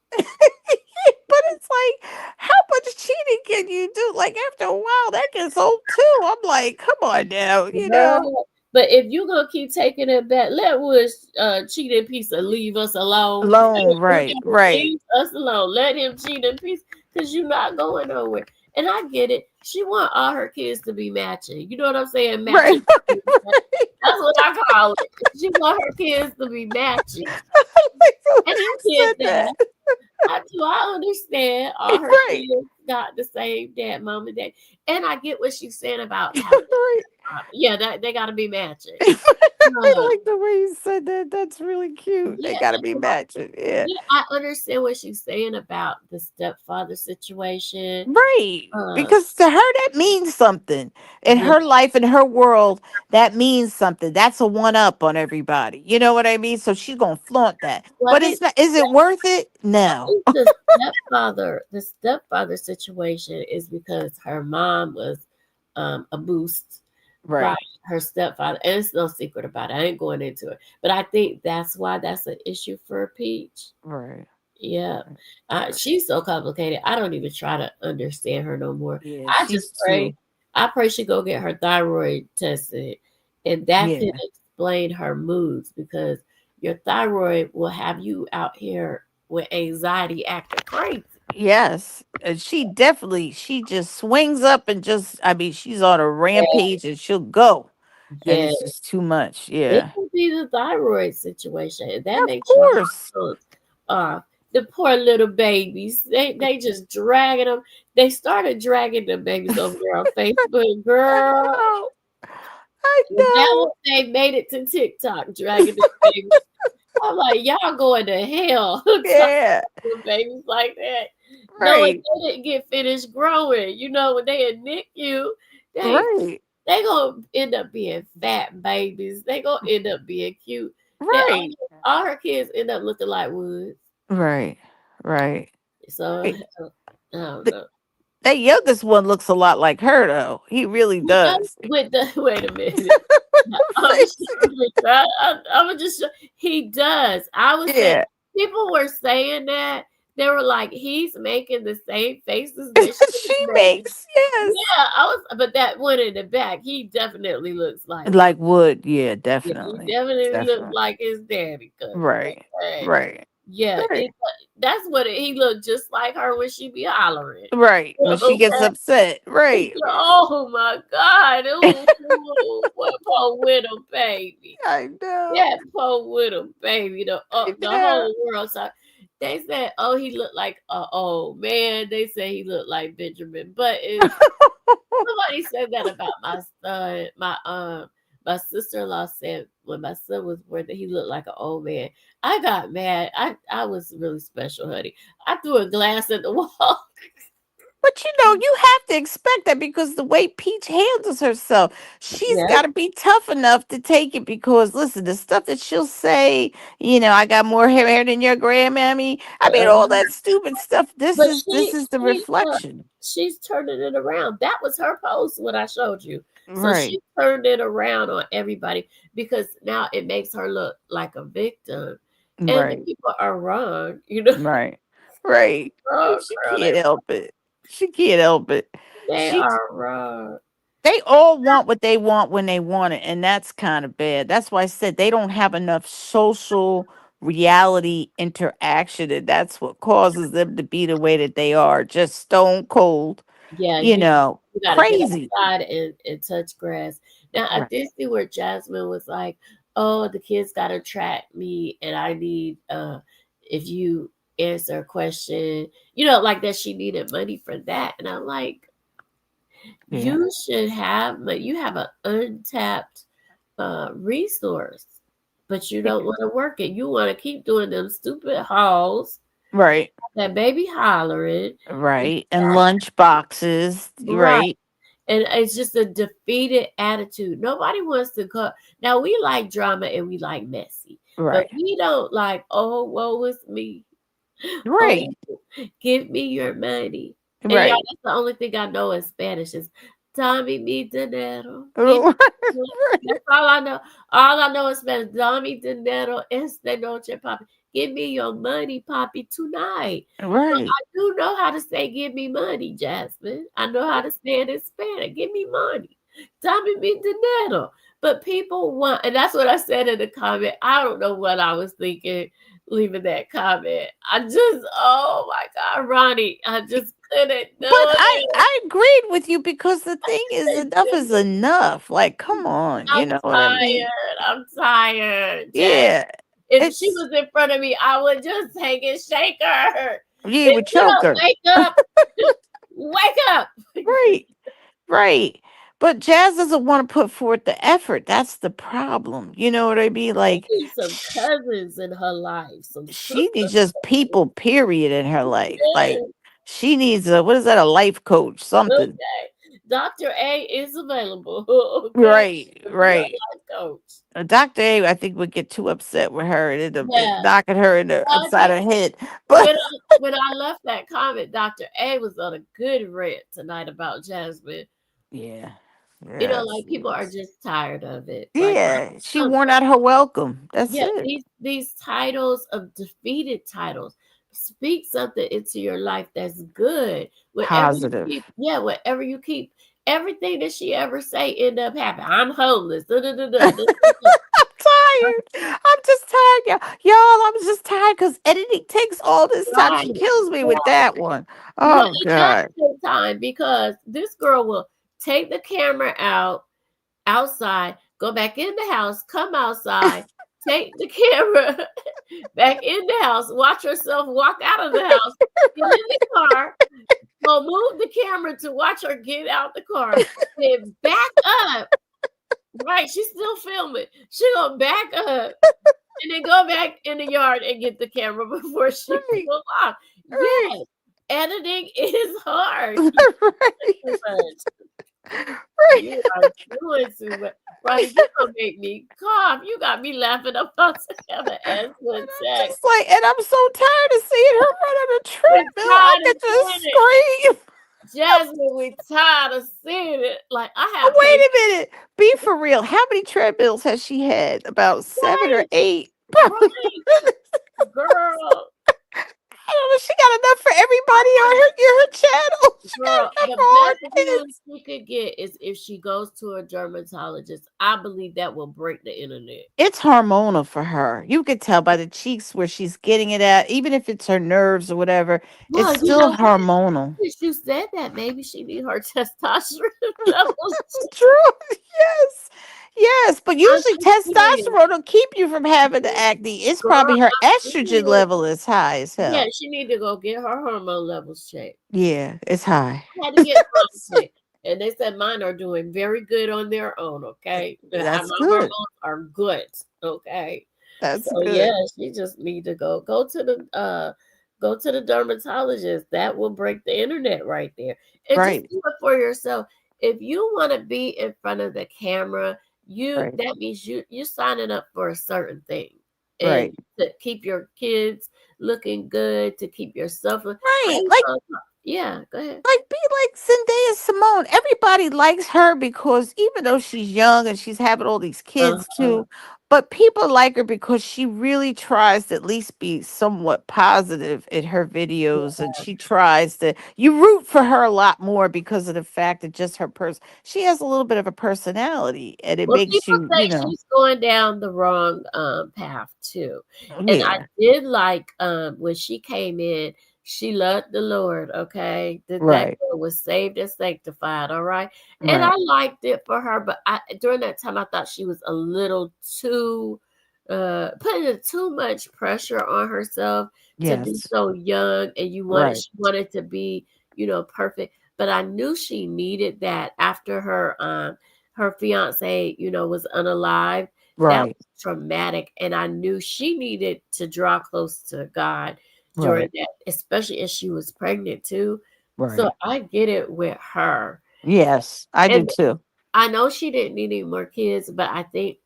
But it's like, how much cheating can you do? Like after a while, that gets old too. I'm like, come on now. Girl. But if you're gonna keep taking it back, let Woods cheat in peace and leave us alone. Alone. Right. Right. Leave us alone. Let him cheat in peace because you're not going nowhere. And I get it. She want all her kids to be matching. You know what I'm saying? Matching. Right. That's what I call it. She want her kids to be matching. And I get that. I understand. All her right. kids got the same dad, mom, and dad. And I get what she's saying about how right. they got to be matching. I like the way you said that. That's really cute. They Yeah, gotta be matching. Yeah. yeah, I understand what she's saying about the stepfather situation. Right. Uh, Because to her that means something. In yeah, her life, in her world, that means something. That's a one up on everybody. You know what I mean? So she's gonna flaunt that. well, But it's not, is it worth it? I No. think the stepfather situation is because her mom was abused by Right. her stepfather, and it's no secret about it. I ain't going into it, but I think that's why that's an issue for Peach. Right. Yeah, Right. she's so complicated. I don't even try to understand her no more. Yeah, I she's just pray. too. I pray she go get her thyroid tested, and that Yeah. can explain her moods because your thyroid will have you out here with anxiety acting crazy. Yes. And she just swings up and just I mean, she's on a rampage and she'll go. And Yeah, it's just too much. it Yeah. could be the thyroid situation, and that Of makes your course. hormones off. The poor little babies, they just dragging them. They started dragging the babies over there on Facebook, I girl. know. I know. Now they made it to TikTok, dragging the babies. I'm like, y'all going to hell. Yeah. Talking to babies like that. No, Right. they didn't get finished growing. When they had NICU, they Right. they gonna end up being fat babies. They gonna end up being cute. Right. All her kids end up looking like Woods. Right. Right. So Right. I don't The, know. that youngest one looks a lot like her, though. He really He does does. with the wait a minute. I'm just he does. I was saying Yeah. people were saying that they were like he's making the same faces that she She made. makes, yes. Yeah, but that one in the back, he definitely looks like Like wood. Yeah, yeah, he definitely. definitely looks Definitely. like his daddy. Right. Right. Yeah, Right. that's what he looked just like her when she be hollering. Right. When she gets Okay. upset. Right. Oh my God! Ooh, what poor widow baby. I know. That poor widow baby. The I the know. whole world saw. They said, "Oh, he looked like old man." They say he looked like Benjamin, but somebody said that about my son. My sister-in-law said when my son was born that he looked like an old man. I got mad. I was really special, honey. I threw a glass at the wall. But you have to expect that because the way Peach handles herself, she's Yeah. got to be tough enough to take it. Because listen, the stuff that she'll say, I got more hair than your grandmammy. I mean, all that stupid stuff. This But is the reflection, she's turning it around. That was her post what I showed you. So right? she turned it around on everybody because now it makes her look like a victim. And the Right, people are wrong, you know. right, right. Wrong, She girl. can't help it. She can't help it. They She are wrong. They all want what they want when they want it, and that's kind of bad. That's why I said they don't have enough social reality interaction, and that's what causes them to be the way that they are, just stone cold, Yeah, you gotta get crazy. outside and touch grass. Now I Right. did see where Jasmine was like, "Oh, the kids gotta track me, and I need if you answer a question, like that she needed money for that." And I'm like, Yeah. you should have, but you have an untapped resource, but you don't want to work it. You want to keep doing them stupid hauls, Right. that baby hollering, Right. And lunch boxes. right? Right. And it's just a defeated attitude. Nobody wants to go. Now we like drama and we like messy, but Right. we don't like, oh, woe is me. Oh, Right. give me your money. And y'all, Right. that's the only thing I know in Spanish is Dame mi dinero. Give Right. me- That's all I know. All I know is Spanish. Dame dinero esta noche, papi. Give me your money, papi, tonight. So Right. I do know how to say give me money, Jasmine. I know how to say it in Spanish. Give me money. Dame mi dinero. But people want, and that's what I said in the comment. I don't know what I was thinking leaving that comment. Oh my God, Ronnie, I just couldn't do But I agreed with you because the thing is enough it. is enough. Like, come on, you I'm know what I mean? tired. I'm tired, Jess. Yeah. If she It's was in front of me, I would just take and shake her. you If would you choke don't her. wake up, wake up. Right. Right. But Jazz doesn't want to put forth the effort. That's the problem. You know what I mean? She Like needs some cousins in her life, some she needs sisters. just people, period, in her life. Like Yes. she needs a what is that, a life coach, something. Okay. Dr. A is available. Okay. Right, Be your right. life coach. Dr. A, I think, would get too upset with her and end up Yeah. knocking her in the Well, I upside think her head. But when I left that comment, Dr. A was on a good rant tonight about Jasmine. yeah. Like people are Yes. just tired of it. Like Yeah. She um, worn out her welcome. That's yeah, it. these titles of defeated titles speak something into your life that's good. Positive. Whatever you keep, everything that she ever say end up happening. I'm homeless. I'm tired. I'm just tired, y'all. I'm just tired because editing takes all this time. Right. She kills me with Yeah. that one. Well, Oh it does God. take time because this girl will take the camera outside, go back in the house, come outside, take the camera back in the house, watch herself walk out of the house, get in the car, go move the camera to watch her get out the car, then back up. Right, she's still filming. She gonna back up and then go back in the yard and get the camera before she Right. pull off. Right. Yes, editing is hard. Right. Too much. Right. You are doing too much. Ronnie, you gonna make me cough. You got me laughing about to have an asthma And I'm attack. just like, and I'm so tired of seeing her run on a We treadmill. I tired of could just seeing it. scream. Jasmine, we tired of seeing it. Like I Oh, have wait patience. a minute. Be for real. How many treadmills has she had? About 7 or Right, 8? Probably. right, girl. I don't know. She got enough for everybody on her channel. She got Girl, enough the for all her best kids. news she could get is if she goes to a dermatologist. I believe that will break the internet. It's hormonal for her. You could tell by the cheeks where she's getting it at, even if it's her nerves or whatever. It's Well, you still know what? hormonal. Since you said that, maybe she need her testosterone levels. True. Yes. Yes. But I'm usually just serious. testosterone will keep you from having the acne. It's Girl, probably her I'm estrogen serious. level is high as Yeah, hell. she need to go get her hormone levels checked. Yeah, it's high. I had to get mine checked. And they said mine are doing very good on their own, okay? That's My good. hormones are good, okay? That's So yeah, good. she just need to go to the dermatologist. That will break the internet right there. And just Right. do it for yourself. If you want to be in front of the camera, Right. that means you're signing up for a certain thing. And Right. to keep your kids looking good, to keep yourself Right. Like yeah, go ahead. be like Zendaya Simone. Everybody likes her because even though she's young and she's having all these kids Uh-huh. too, but people like her because she really tries to at least be somewhat positive in her videos, and she tries to. You root for her a lot more because of the fact that just her person. She has a little bit of a personality, and it Well, makes people you, say she's going down the wrong path too. And I yeah, did like when she came in, she loved the Lord, okay? That right, girl was saved and sanctified, all right? And I right, liked it for her, but during that time I thought she was a little too putting too much pressure on herself to be yes, so young, and right, she wanted to be, perfect. But I knew she needed that after her fiance, was unalive. That right, was traumatic. And I knew she needed to draw close to God during right, that, especially as she was pregnant too. So right. I get it with her. Yes, I do And too. I know she didn't need any more kids, but I think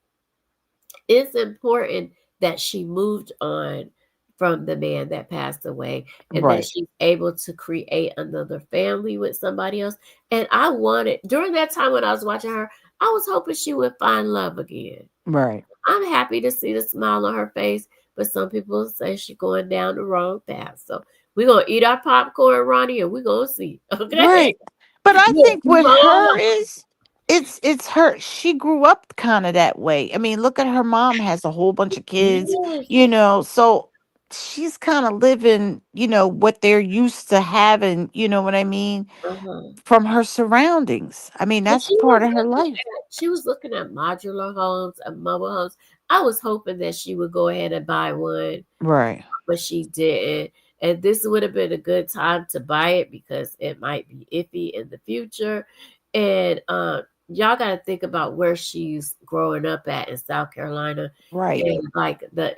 it's important that she moved on from the man that passed away and that Right, she's able to create another family with somebody else. And I wanted, during that time when I was watching her, I was hoping she would find love again. right. I'm happy to see the smile on her face, but some people say she's going down the wrong path. So we're gonna eat our popcorn, Ronnie, and we're gonna see. Okay. Right. But I Yeah, think with mom. her is it's her, she grew up kind of that way. I mean, look at her mom has a whole bunch of kids, Yes. so she's kind of living, what they're used to having, you know what I mean, Uh-huh. from her surroundings. I mean, But that's part of her life. she was looking at modular homes and mobile homes. I was hoping that she would go ahead and buy one, Right. but she didn't. And this would have been a good time to buy it because it might be iffy in the future. And y'all got to think about where she's growing up at in South Carolina, Right. and like the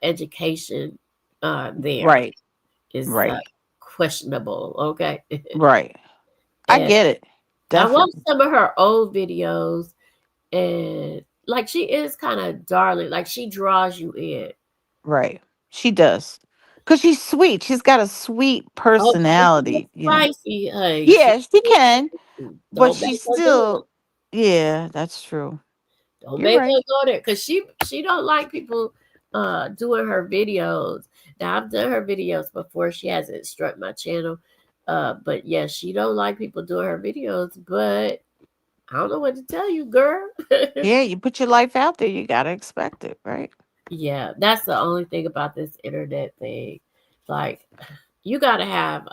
education there Right. is Right. questionable. Okay. Right. I And get it. I watched Definitely. some of her old videos, and like she is kind of darling, like she draws you in. Right. She does. Cuz she's sweet. She's got a sweet Oh, but she gets personality. spicy, honey. She Yeah, she can, but don't make she's her do it. still, yeah, that's true. Don't You're make right. her go there because she don't like people doing her videos. Now I've done her videos before. She hasn't struck my channel. But yeah, she don't like people doing her videos, but I don't know what to tell you, girl. Yeah, you put your life out there, you gotta expect it, right? Yeah, that's the only thing about this internet thing. Like, you gotta have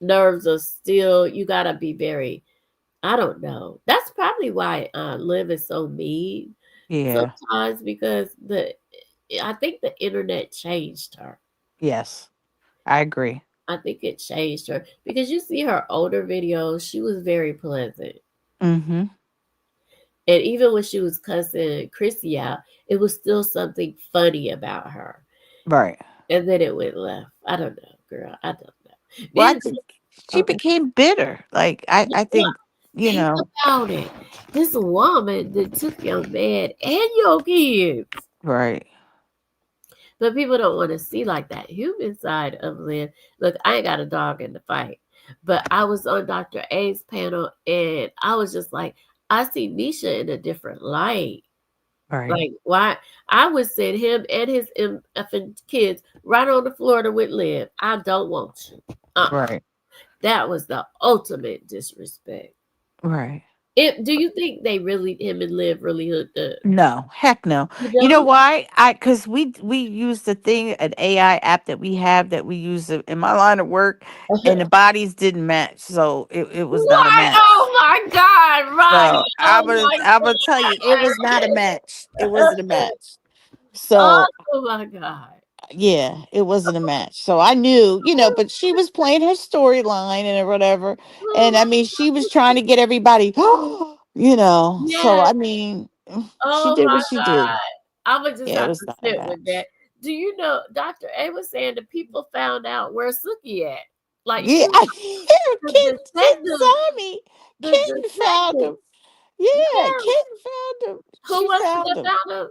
nerves of steel. You gotta be very, I don't know. That's probably why Liv is so mean Yeah. sometimes because I think the internet changed her. Yes. I agree. I think it changed her because you see her older videos, she was very pleasant. Mhm. And even when she was cussing Chrissy out, it was still something funny about her. Right. And then it went left. I don't know, girl. I don't know. Well, I Then think she okay. became bitter. Like I Well, think you Think know. about it. This woman that took your man and your kids. Right. But people don't want to see like that human side of Lynn. Look, I ain't got a dog in the fight, but I was on Dr. A's panel and I was just like, I see Nisha in a different light. Right. Like, why? I would send him and his effing kids right on the floor with Liv. I don't want you. Right. That was the ultimate disrespect. Right. Do you think him and Liv really hooked up? No, heck no. You know why? Because we use the thing, an AI app that we have that we use in my line of work, and the bodies didn't match, so it was not a Right? match. Oh my God! Right? So Oh my I'm gonna tell you, it was not a match. It wasn't a match. Oh So my God! yeah, it wasn't a match. So I knew, but she was playing her storyline and whatever. And I mean, she was trying to get everybody, So Yes. I mean, she Oh did my what she did. God! I would just Yeah, it have was to not a sit with match. that. Do you know Dr. A was saying the people found out where Suki at? Like Yeah, she was I hear the Kitten detective. saw me. The Kitten found detective. him. Yeah, Yeah. Kitten found him. Who She was it found that him. found him?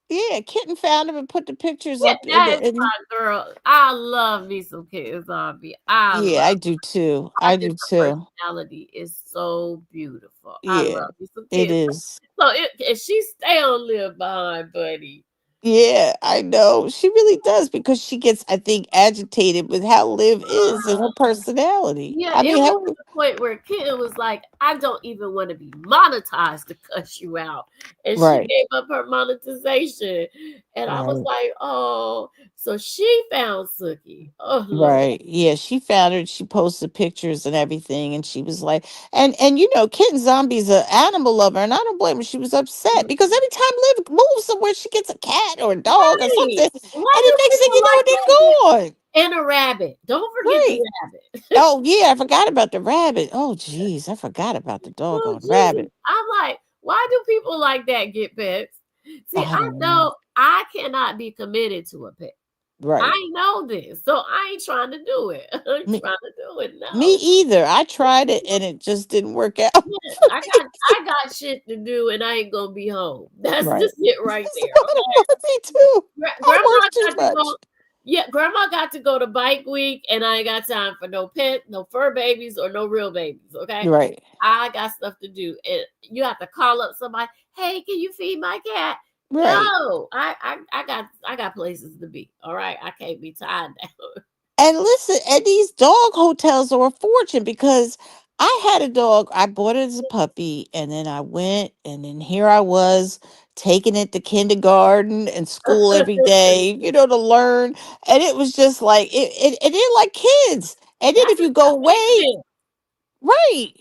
Yeah, Kitten found him and put the pictures Yeah, up that is my girl. I love me some Kitten Zombie. I yeah, love. I do too. I I think do her too. personality is so beautiful. I Yeah, love me some it Kitten. is. So if she stay on live behind, buddy. Yeah, I know. She really does because she gets, I think, agitated with how Liv is and her personality. Yeah, I it mean, was to the point where Kitten was like, I don't even want to be monetized to cuss you out. And she right, gave up her monetization. And I was right, like, oh, so she found Suki. Oh, Lord. right. Yeah, she found her. She posted pictures and everything, and she was like, and Kitten Zombie's an animal lover, and I don't blame her. She was upset because every time Liv moves somewhere, she gets a cat or a dog or Right. something, and Why the do next thing people you know, like that? they're gone. And a rabbit. Don't forget Right. the rabbit. Oh yeah, I forgot about the rabbit. Oh geez, I forgot about the Oh, doggone Jesus. rabbit. I'm like, why do people like that get pets? See, I I don't know. know I cannot be committed to a pet. Right. I know this, so I ain't trying to do it. I ain't Me, trying to do it. me No. either. I tried it and it just didn't work out. Yeah, I got shit to do, and I ain't gonna be home. That's Right. just it right That's there. about Okay. me too. I Grandma work too got to much. go. Yeah, grandma got to go to bike week, and I ain't got time for no pet, no fur babies, or no real babies. Okay. Right. I got stuff to do, and you have to call up somebody. Hey, can you feed my cat? Right. No, I got places to be. All right, I can't be tied down. And listen, and these dog hotels are a fortune because I had a dog. I bought it as a puppy, and then I went, and then here I was taking it to kindergarten and school every day, to learn. And it was just like it did like kids. And then That's if you go away, commitment. right,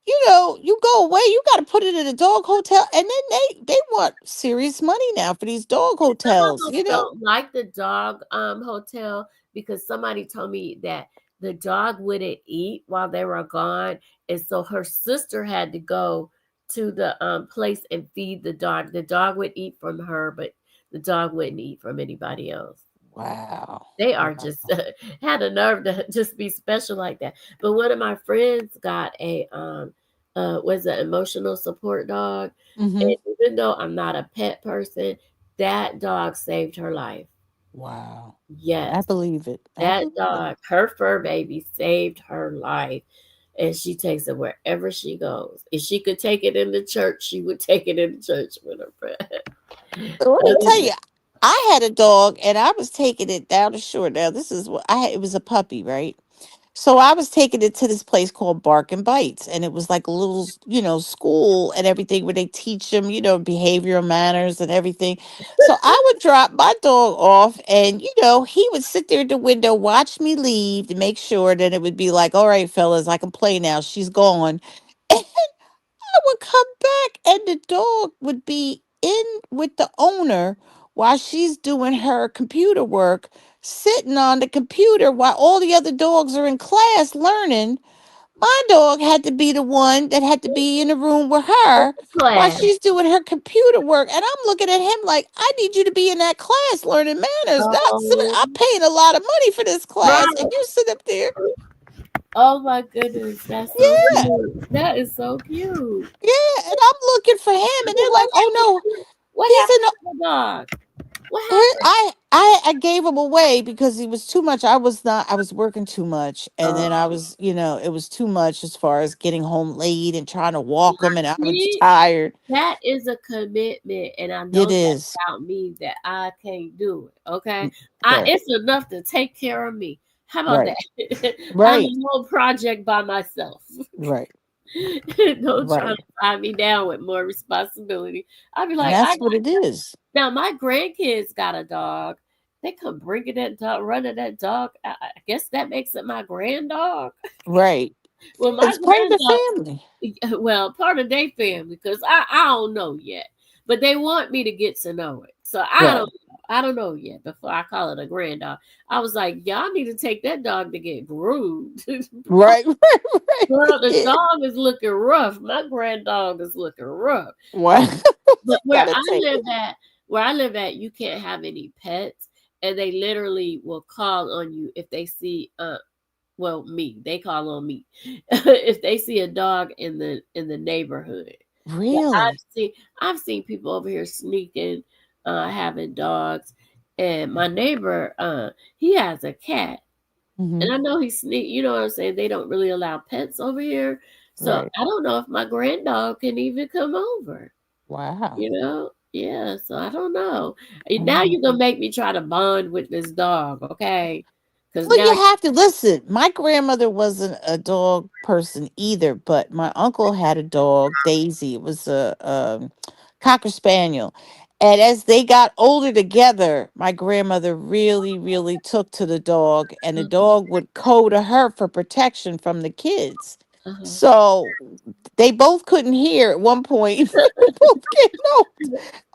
you go away, you got to put it in a dog hotel, and then they want serious money now for these dog Some hotels. of us don't like the dog hotel because somebody told me that the dog wouldn't eat while they were gone, and so her sister had to go to the place and feed the dog. The dog would eat from her, but the dog wouldn't eat from anybody else. Wow. They are just had a nerve to just be special like that. But one of my friends got a was an emotional support dog. Hmm. And even though I'm not a pet person, that dog saved her life. Wow. I Yes. believe it. I That believe it. dog, her fur baby saved her life. And she takes it wherever she goes. If she could take it in the church, she would take it in the church with her friend. So let me tell you, I had a dog and I was taking it down the shore. Now, this is what it was a puppy, right? So I was taking it to this place called Bark and Bites, and it was like a little, school and everything where they teach them, behavioral manners and everything. So I would drop my dog off, and he would sit there at the window, watch me leave to make sure that it would be like, all right, fellas, I can play now. She's gone. I would come back and the dog would be in with the owner while she's doing her computer work, sitting on the computer while all the other dogs are in class learning. My dog had to be the one that had to be in the room with her while Class. she's doing her computer work. And I'm looking at him like, I need you to be in that class learning manners. Not sitting, Oh, I'm paying a lot of money for this class. And right. you sit up there. Oh my goodness, that's so Yeah, cute. That is so cute. yeah. And I'm looking for him, and they're like, What "Oh no, happened? What he's happened in." to the dog? What Here, happened? I gave him away because he was too much. I was working too much. And then I Oh, was, it was too much as far as getting home late and trying to walk him. And I was see, tired. that is a commitment, and I It know that is. about me that I can't do it. Okay, Right, it's enough to take care of me. How about right, that? I'm a right, little project by myself. right, Don't try to right. tie me down with more responsibility. I'll be And like, I that's what it is. now my grandkids got a dog. They come bringing that dog, running that dog. I guess that makes it my grand dog. Right. Well, my It's part of grand the dog, family. well, part of their family because I don't know yet, but they want me to get to know it. So Right, I don't know yet before I call it a grand dog. I was like, y'all need to take that dog to get groomed. right, right, right. Girl, the Yeah. dog is looking rough. My grand dog is looking rough. Wow. But Gotta take it. where I live at, you can't have any pets, and they literally will call on you if they see well, me. They call on me if they see a dog in the neighborhood. Yeah, Really? I've seen people over here sneaking, having dogs, and my neighbor, he has a cat, Hmm. and I know he's sneak. You know what I'm saying? They don't really allow pets over here, so Right. I don't know if my grand dog can even come over. Wow. You know? Yeah, so I don't know. And now Wow. you're gonna make me try to bond with this dog, okay? Because Well, now you have to listen. My grandmother wasn't a dog person either, but my uncle had a dog, Daisy. It was a cocker spaniel. And as they got older together, my grandmother really, really took to the dog, and the uh-huh, dog would co to her for protection from the kids. uh-huh. So they both couldn't hear at one point. Both getting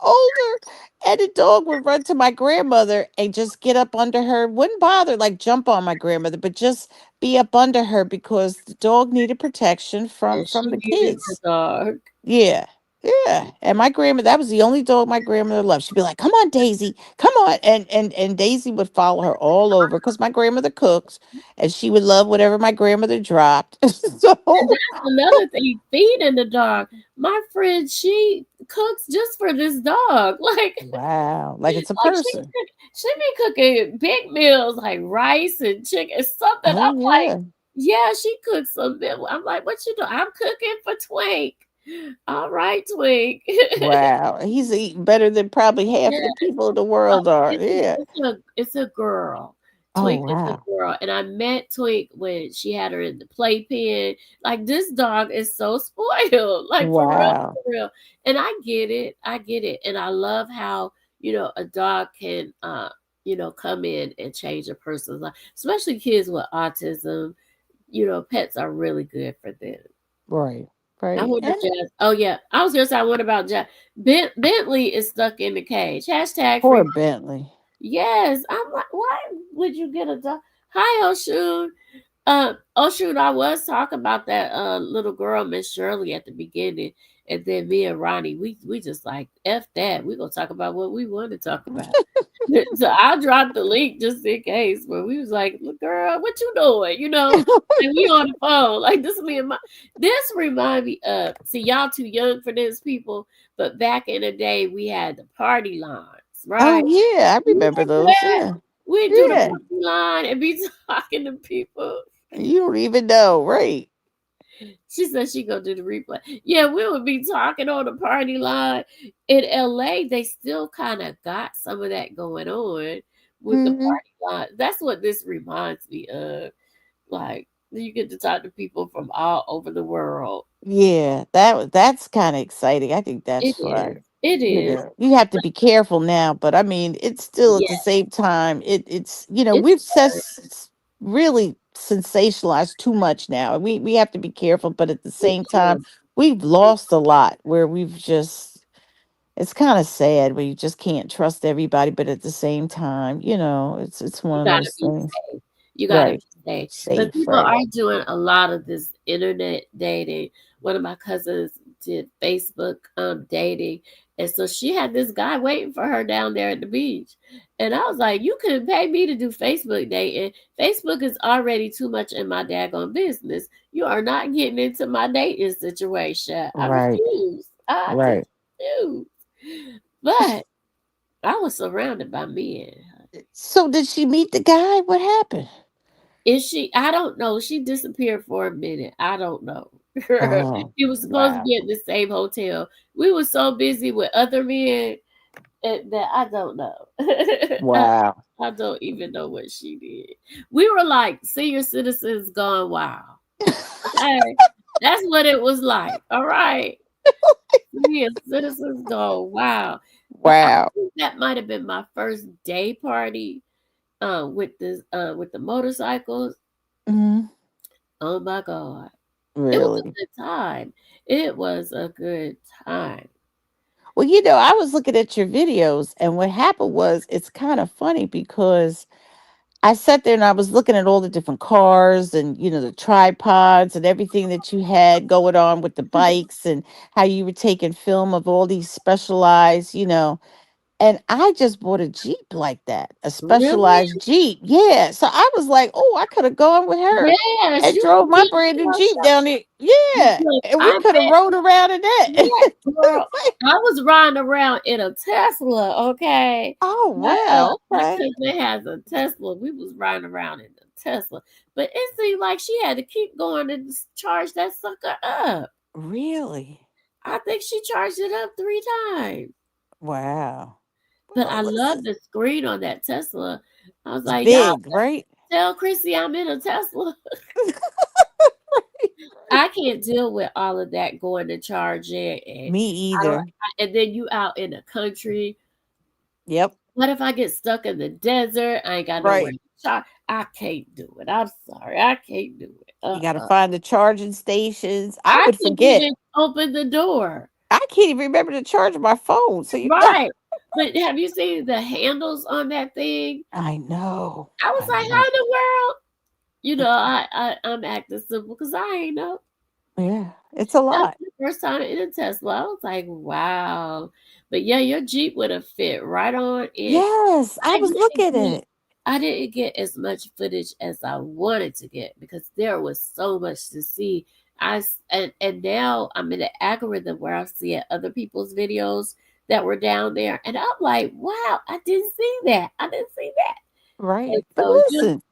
older. And the dog would run to my grandmother and just get up under her. Wouldn't bother like jump on my grandmother, but just be up under her because the dog needed protection And from she the needed the kids. dog. Yeah. Yeah. And my grandmother, that was the only dog my grandmother loved. She'd be like, "Come on, Daisy. Come on." And Daisy would follow her all over because my grandmother cooks and she would love whatever my grandmother dropped. And So that's another thing, feeding the dog. My friend, she cooks just for this dog. wow. Like it's a Like person. she be cooking big meals like rice and chicken, something. Oh I'm like, yeah. yeah, she cooks something. I'm like, what you doing? I'm cooking for Twink. All right, Twink. Wow, he's eating better than probably half of Yeah. the people in the Oh, world are. Yeah. it's a girl. Oh Twink is a wow. girl, and I met Twink when she had her in the playpen. Like this dog is so spoiled, like Wow. for real. And I get it, and I love how a dog can come in and change a person's life, especially kids with autism. Pets are really good for them. Right. I Right. wonder And if Jazz. Oh yeah, I was gonna say. What about Jazz? Bentley is stuck in the cage. Hashtag free. poor Bentley. Yes, I'm like, why would you get a dog? Hi, Oshun. Oshun, I was talking about that little girl, Miss Shirley, at the beginning, and then me and Ronnie, we just like f that. We gonna talk about what we want to talk about. So I'll drop the link just in case. But we was like, "Look, girl, what you doing?" And we on the phone. Like this me and my this remind me of see y'all too young for this people, but back in the day we had the party lines, Oh right? yeah, I You remember remember those. that? Yeah. We'd do the Yeah. party line and be talking to people. You don't even know, right? She said she gonna do the replay. Yeah, we would be talking on the party line. In LA, they still kind of got some of that going on with the Hmm. party line. That's what this reminds me of. Like you get to talk to people from all over the world. Yeah, that's kind of exciting. I think that's It is. fun. It is. You have to be careful now, but I mean, it's still at Yeah, the same time. It's it's we've fun. really sensationalized too much now. We have to be careful, but at the We same time, do. we've lost a lot where we've just. It's kind of sad where you just can't trust everybody, but at the same time, it's one You of gotta those be things. safe. You gotta Right. be safe. But Safe, people right. are doing a lot of this internet dating. One of my cousins did Facebook dating, And so she had this guy waiting for her down there at the beach. And I was like, you couldn't pay me to do Facebook dating. Facebook is already too much in my daggone business. You are not getting into my dating situation. I Right. refuse. I Right. just refuse. But I was surrounded by men. So did she meet the guy? What happened? Is she? I don't know. She disappeared for a minute. I don't know. Oh, He was supposed to wow. be at the same hotel. We were so busy with other men that I don't know. Wow. I don't even know what she did. We were like senior citizens gone wild. Okay? That's what it was like. All right. Senior citizens gone wild. But I Wow. think that might have been my first day party with the motorcycles. Mhm. Oh my God. It was a Really? good time. It was a good time. Well, I was looking at your videos, and what happened was it's kind of funny because I sat there and I was looking at all the different cars and, the tripods and everything that you had going on with the bikes and how you were taking film of all these specialized, and I just bought a Jeep like that, a Really? specialized Jeep. Yeah. So I was like, oh, I could have gone with her Yes, and you drove my did brand new your Jeep show. down there. Yeah. Because And we I could have bet, rode around in that. yeah, girl, I was riding around in a Tesla, okay? Oh, My wow. my Okay. cousin has a Tesla. We was riding around in the Tesla, but it seemed like she had to keep going and charge that sucker up. Really? I think she charged it up 3 times. Wow. But Well, I love listen, the screen on that Tesla. I was it's like, "Y'all big, right? tell Chrissy I'm in a Tesla." I can't deal with all of that going to charge it, and Me I don't either. and then you out in the country. Yep. What if I get stuck in the desert? I ain't got nowhere Right. to charge. I can't do it. I'm sorry. I can't do it. You got to find the charging stations. I I would couldn't forget. even open the door. I can't even remember to charge my phone. So you Right. But have you seen the handles on that thing? I know. I was I like, how know. in the world? I'm acting simple because I ain't know. Yeah. It's a That was lot. the first time in a Tesla. I was like, wow. But yeah, your Jeep would have fit right on in. Yes. I I was didn't looking at get it. I didn't get as much footage as I wanted to get because there was so much to see. And now I'm in an algorithm where I see other people's videos that were down there, and I'm like, wow, I didn't see that. I didn't see that. And Right. But so listen,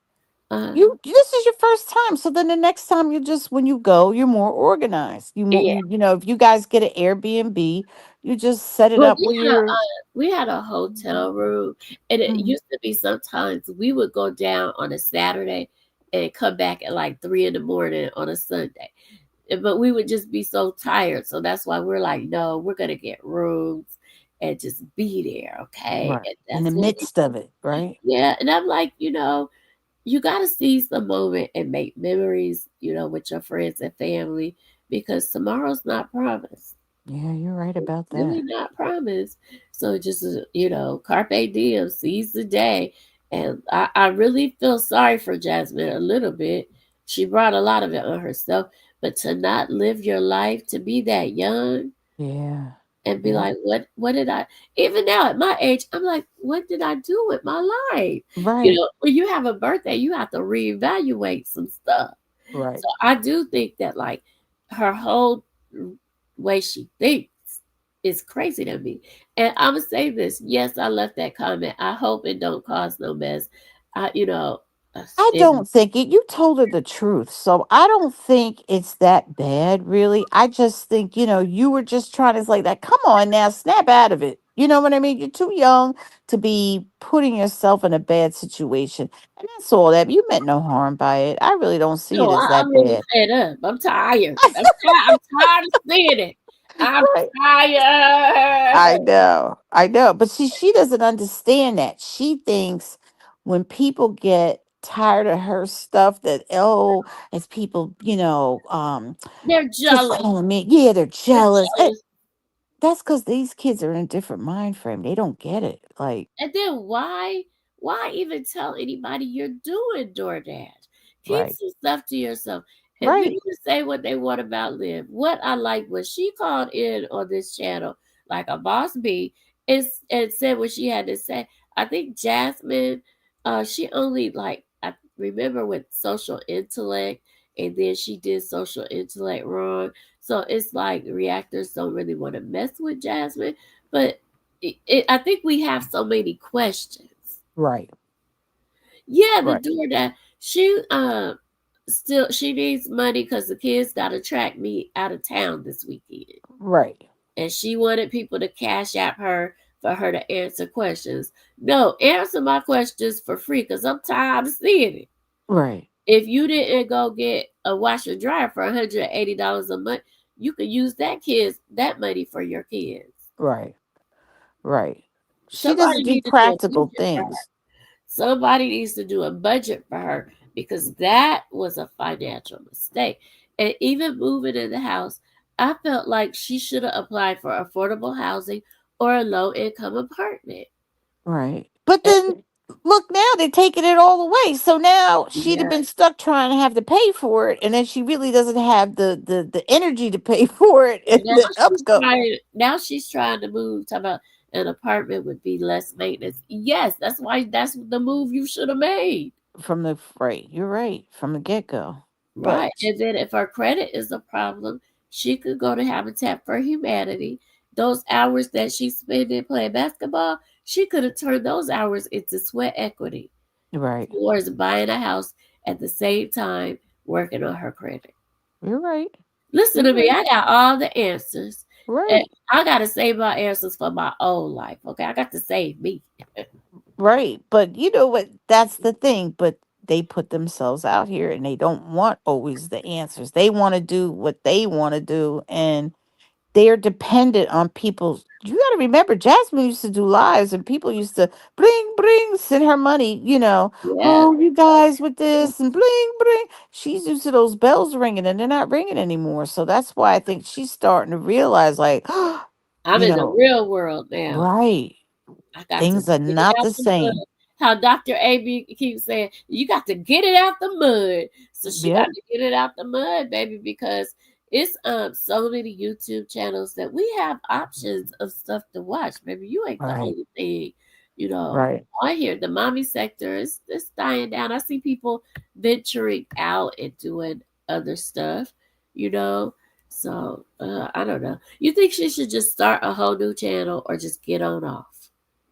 uh, this is your first time. So then the next time when you go, you're more organized. yeah. If you guys get an Airbnb, you just set it Well, up where you're. we had a hotel room, and it Mhm. used to be sometimes we would go down on a Saturday and come back at like 3 in the morning on a Sunday. But we would just be so tired. So that's why we're like, no, we're gonna get rooms and just be there, okay? Right. And In the that's what we midst of it, right? yeah. And I'm like, you gotta seize the moment and make memories, with your friends and family because tomorrow's not promised. Yeah, you're right about Really that. not promised. So just carpe diem, seize the day. And I really feel sorry for Jasmine a little bit. She brought a lot of it on herself, but to not live your life, to be that young Yeah. and be Yeah. like, what did I even now at my age, I'm like, what did I do with my life? Right. When you have a birthday, you have to reevaluate some stuff. Right. So I do think that like her whole way she thinks is crazy to me. And I'm gonna say this. Yes, I left that comment. I hope it don't cause no mess. I, you know, I it, don't think it. You told her the truth. So I don't think it's that bad, really. I just think, you were just trying to say that. Come on now, snap out of it. You know what I mean? You're too young to be putting yourself in a bad situation. And that's all that. You meant no harm by it. I really don't see it no, as I'm that really bad. fed up. I'm tired. I'm tired of seeing it. I'm Right. I tired. know. I know. But see, she doesn't understand that. She thinks when people get tired of her stuff that, oh, as people, They're just jealous. calling me. Yeah, they're They're jealous. jealous. That's because these kids are in a different mind frame. They don't get it. Like, And then why even tell anybody you're doing DoorDash? Keep right, some stuff to yourself. And right, people can say what they want about Liv. What I like was she called in on this channel like a boss bee, and said what she had to say. I think Jasmine, she only like I remember with social intellect, and then she did social intellect wrong. So it's like reactors don't really want to mess with Jasmine, but I think we have so many questions. Right. Yeah, the Right. DoorDash. She needs money because the kids got a track meet out of town this weekend, Right. and she wanted people to cash app her for her to answer questions. No, answer my questions for free because I'm tired of seeing it. Right. If you didn't go get a washer and dryer for $180 a month, you could use that money for your kids. Right. Right. She Somebody doesn't do need to do a practical budget for her. things. Somebody needs to do a budget for her because that was a financial mistake. And even moving in the house, I felt like she should have applied for affordable housing or a low income apartment. Right. But then look now they're taking it all away. So now she'd have Yeah. been stuck trying to have to pay for it, and then she really doesn't have the energy to pay for it and Now the upgo. she's trying to move. Talk about an apartment would be less maintenance. Yes, that's the move you should have made. From the right. You're right. From the get go. Right. And then if her credit is a problem, she could go to Habitat for Humanity. Those hours that she spent in playing basketball, she could have turned those hours into sweat equity Right. towards buying a house at the same time working on her credit. You're right. Listen to me, I got all the answers. And Right. I got to save my answers for my own life. Okay. I got to save me. Right. But you know what? That's the thing. But they put themselves out here and they don't want always the answers. They want to do what they want to do. And they're dependent on people. You got to remember, Jasmine used to do lives and people used to bling, send her money, Yeah. oh, you guys with this and bling. She's used to those bells ringing and they're not ringing anymore. So that's why I think she's starting to realize, like, I'm in the real world now. right. I got to Things are get it not out the the mud. same. How Dr. AB keeps saying, you got to get it out the mud. So she got Yep. to get it out the mud, baby, because it's so many YouTube channels that we have options of stuff to watch. Baby, you ain't the Right. only thing, Right. I hear the mommy sector is dying down. I see people venturing out and doing other stuff, you know. So I don't know. You think she should just start a whole new channel or just get on off?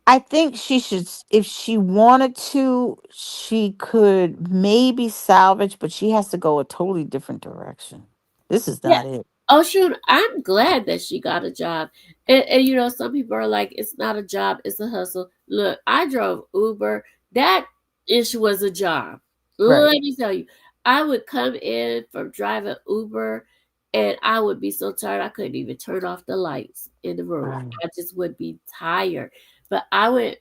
I think she should, if she wanted to, she could maybe salvage, but she has to go a totally different direction. This is Yeah. not it. Oh shoot, I'm glad that she got a job. And some people are like, it's not a job, it's a hustle. Look, I drove Uber. That issue was a job. Right. Let me tell you, I would come in from driving Uber and I would be so tired I couldn't even turn off the lights in the room. Right. I just would be tired. But I would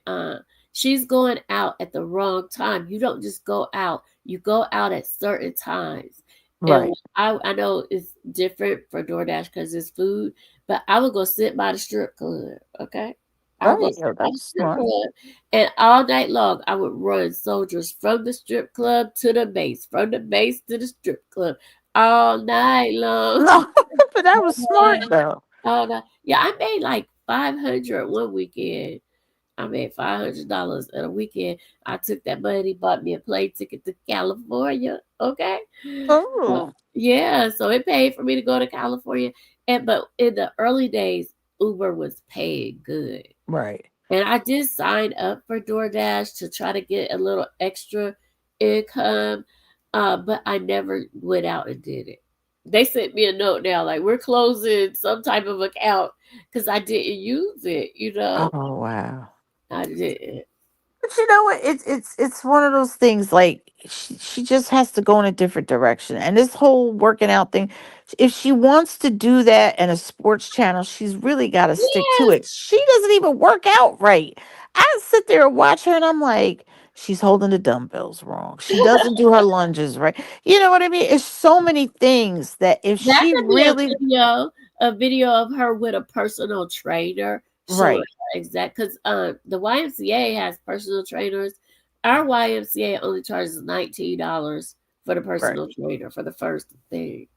she's going out at the wrong time. You don't just go out. You go out at certain times. Right. And I know it's different for DoorDash because it's food, but I would go sit by the strip club, okay? I would go Right. sit Oh, by the that's strip smart. club, and all night long, I would run soldiers from the strip club to the base, from the base to the strip club, all night long. No, but that was smart though. All night. Yeah, I made like 500 one weekend. I made $500 in a weekend. I took that money, bought me a plane ticket to California. Okay. Oh. Yeah, so it paid for me to go to California. But in the early days, Uber was paying good. Right. And I did sign up for DoorDash to try to get a little extra income. But I never went out and did it. They sent me a note now, like we're closing some type of account because I didn't use it, Oh wow. I didn't. But you know what? It's one of those things. Like she just has to go in a different direction. And this whole working out thing, if she wants to do that in a sports channel, she's really got to stick to Yes, it. She doesn't even work out right. I sit there and watch her, and I'm like, she's holding the dumbbells wrong. She doesn't do her lunges right. You know what I mean? It's so many things that if that she could be really a video of her with a personal trainer showing right, her exact because the YMCA has personal trainers. Our YMCA only charges $19 for the right, personal trainer for the first thing.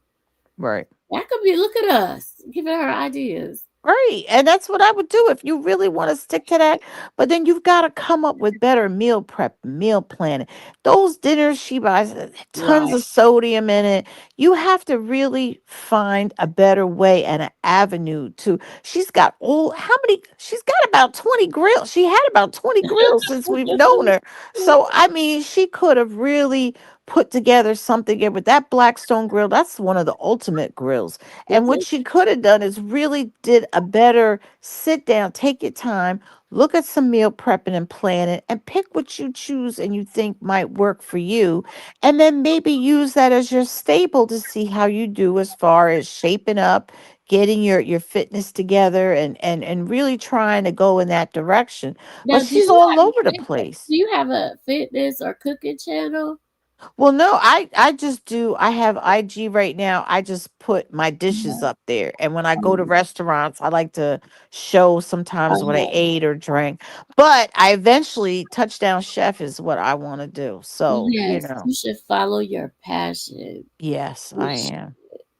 right. That could be look at us giving her ideas. Right. And that's what I would do if you really want to stick to that. But then you've got to come up with better meal prep, meal planning. Those dinners she buys, tons Right. of sodium in it. You have to really find a better way and an avenue to. She's got all, how many? She's got about 20 grills. She had about 20 grills since we've known her. So, I mean, she could have really put together something with that Blackstone grill. That's one of the ultimate grills. And It's what she could have done is really did a better sit down, take your time, look at some meal prepping and planning, and pick what you choose and you think might work for you. And then maybe use that as your staple to see how you do as far as shaping up, getting your fitness together and really trying to go in that direction. Now, But she's all over the place. do you have a fitness or cooking channel? Well, no, I just do. I have IG right now. I just put my dishes up there, and when I go to restaurants, I like to show sometimes what I ate or drank. But I eventually touchdown chef is what I want to do. So Yes, you should follow your passion. yes, You I should, am.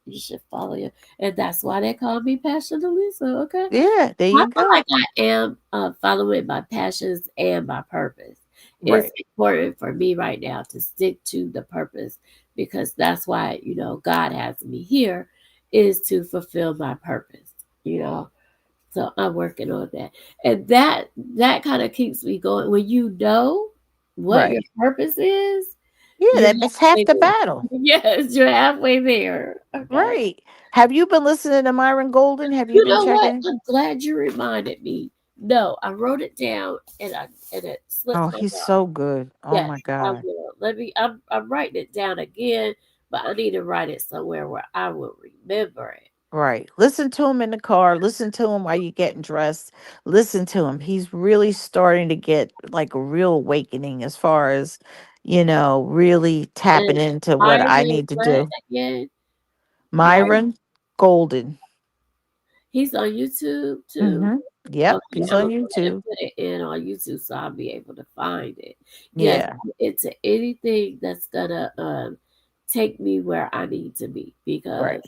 you should follow your, and that's why they call me Passion Elisa. Okay, Yeah, there I you feel go. like I am following my passions and my purpose. It's Right, important for me right now to stick to the purpose because that's why God has me here is to fulfill my purpose. You know, so I'm working on that, and that kind of keeps me going. When you know what your right. purpose is, Yeah, you're that's half halfway the there. battle. Yes, you're halfway there. Okay. Right. Have you been listening to Myron Golden? Have you You been know what? checking? I'm glad you reminded me. No, I wrote it down and it slipped Oh, my he's mind. so good. Oh Yes, my I God. will. I'm writing it down again, but I need to write it somewhere where I will remember it. Right. Listen to him in the car. Listen to him while you're getting dressed. Listen to him. He's really starting to get like a real awakening as far as, really tapping And into what I Myron, need to what do. again? Myron, Myron Golden. he's on YouTube too. Mm-hmm. Yep. Okay, He's I'm on gonna go ahead and YouTube. put it in on YouTube so I'll be able to find it. Yes, Yeah. into anything that's gonna take me where I need to be because Right.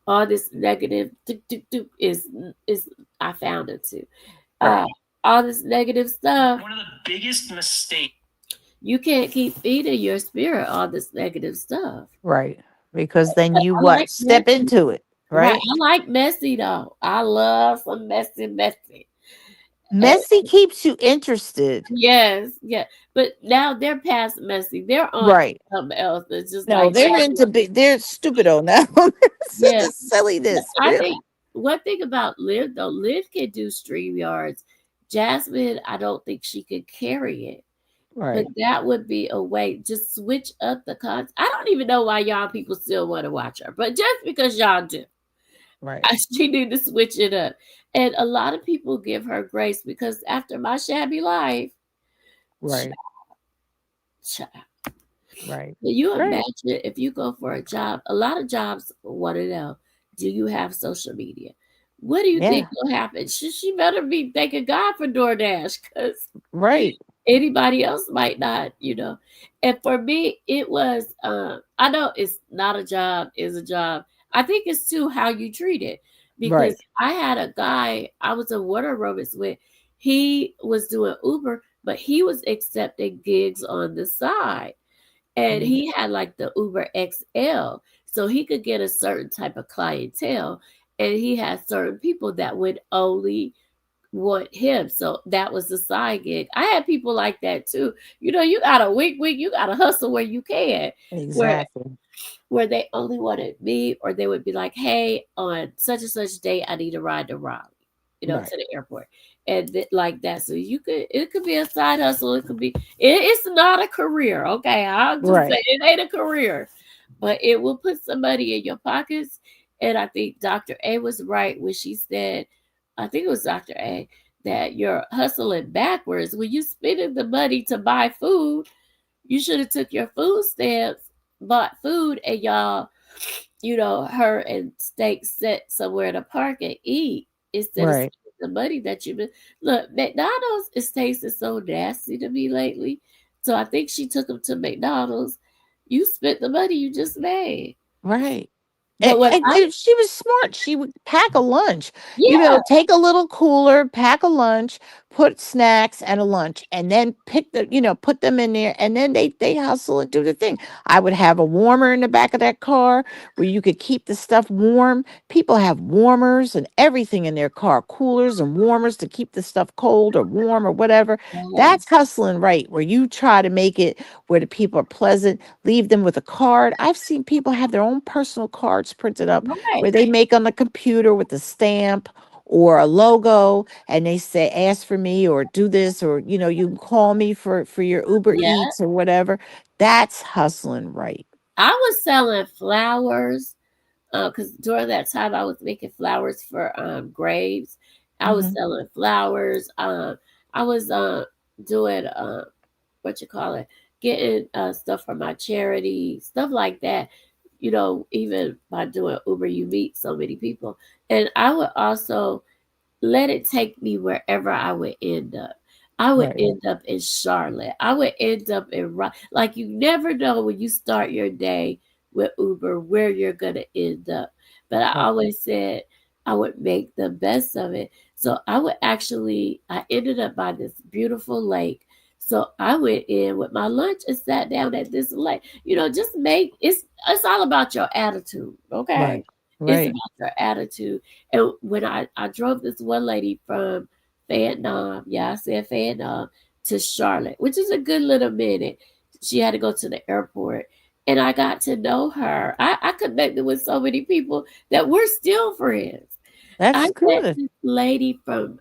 all this negative is I found it too. Right. Uh, all this negative stuff. One of the biggest mistakes. You can't keep feeding your spirit all this negative stuff. Right. Because then you I what? like Step messy. into it. Right. Right. I like messy though. I love some messy. And Messy keeps you interested. yes, yeah. But now they're past messy. They're on to Right. something else. It's just No, like they're into big, they're stupido now. It's yeah. just silliness, I really. think one thing about Liv though, Liv can do StreamYards. Jasmine, I don't think she could carry it. But Right. that would be a way. Just switch up the content. I don't even know why y'all people still want to watch her, but just because y'all do, Right. she need to switch it up. And a lot of people give her grace because after my shabby life, Right. child, Right. can you Right. imagine if you go for a job? A lot of jobs want to know, do you have social media? What do you think Yeah. will happen? She better be thanking God for DoorDash because Right. anybody else might not. And for me, it was I know it's not a job, is a job. I think it's too how you treat it. Because Right. I had a guy I was in water aerobics with, he was doing Uber, but he was accepting gigs on the side. And Mhm. he had like the Uber XL. So he could get a certain type of clientele. And he had certain people that would only want him. So that was the side gig. I had people like that too. You gotta wink, you gotta hustle where you can. Where Exactly. where they only wanted me, or they would be like, hey, on such and such day, I need a ride to Raleigh, Right. to the airport. And like that. So it could be a side hustle. It's not a career. Okay. I'll just say Right. it ain't a career, but it will put somebody in your pockets. And I think Dr. A was right when she said, I think it was Dr. A, that you're hustling backwards. When you spending the money to buy food, you should have took your food stamps, bought food, and y'all, her and Steak set somewhere to park and eat instead of Right. spending the money that you've been. Look, McDonald's is tasting so nasty to me lately. So I think she took them to McDonald's. You spent the money you just made. Right. But what I She was smart. She would pack a lunch, yeah, take a little cooler, pack a lunch, put snacks and a lunch, and then put them in there, and then they hustle and do the thing. I would have a warmer in the back of that car where you could keep the stuff warm. People have warmers and everything in their car, coolers and warmers to keep the stuff cold or warm or whatever. yes, That's hustling right, where you try to make it where the people are pleasant, leave them with a card. I've seen people have their own personal cards printed up right. where they make on the computer with a stamp or a logo, and they say ask for me or do this, or you can call me for your Uber Yeah. Eats or whatever. That's hustling right. I was selling flowers because during that time I was making flowers for graves. I was Mhm. selling flowers. I was doing what you call it, getting stuff for my charity, stuff like that. Even by doing Uber, you meet so many people, and I would also let it take me wherever I would end up. I would Right. end up in Charlotte. I would end up in like you never know when you start your day with Uber where you're gonna end up. But I Right. always said I would make the best of it. So I ended up by this beautiful lake. So I went in with my lunch and sat down at this lake. Just make it's all about your attitude, okay? Right. It's Right. about your attitude. And when I drove this one lady from Vietnam, yeah, I said Vietnam, to Charlotte, which is a good little minute. She had to go to the airport. And I got to know her. I connected with so many people that we're still friends. I That's met good. this lady from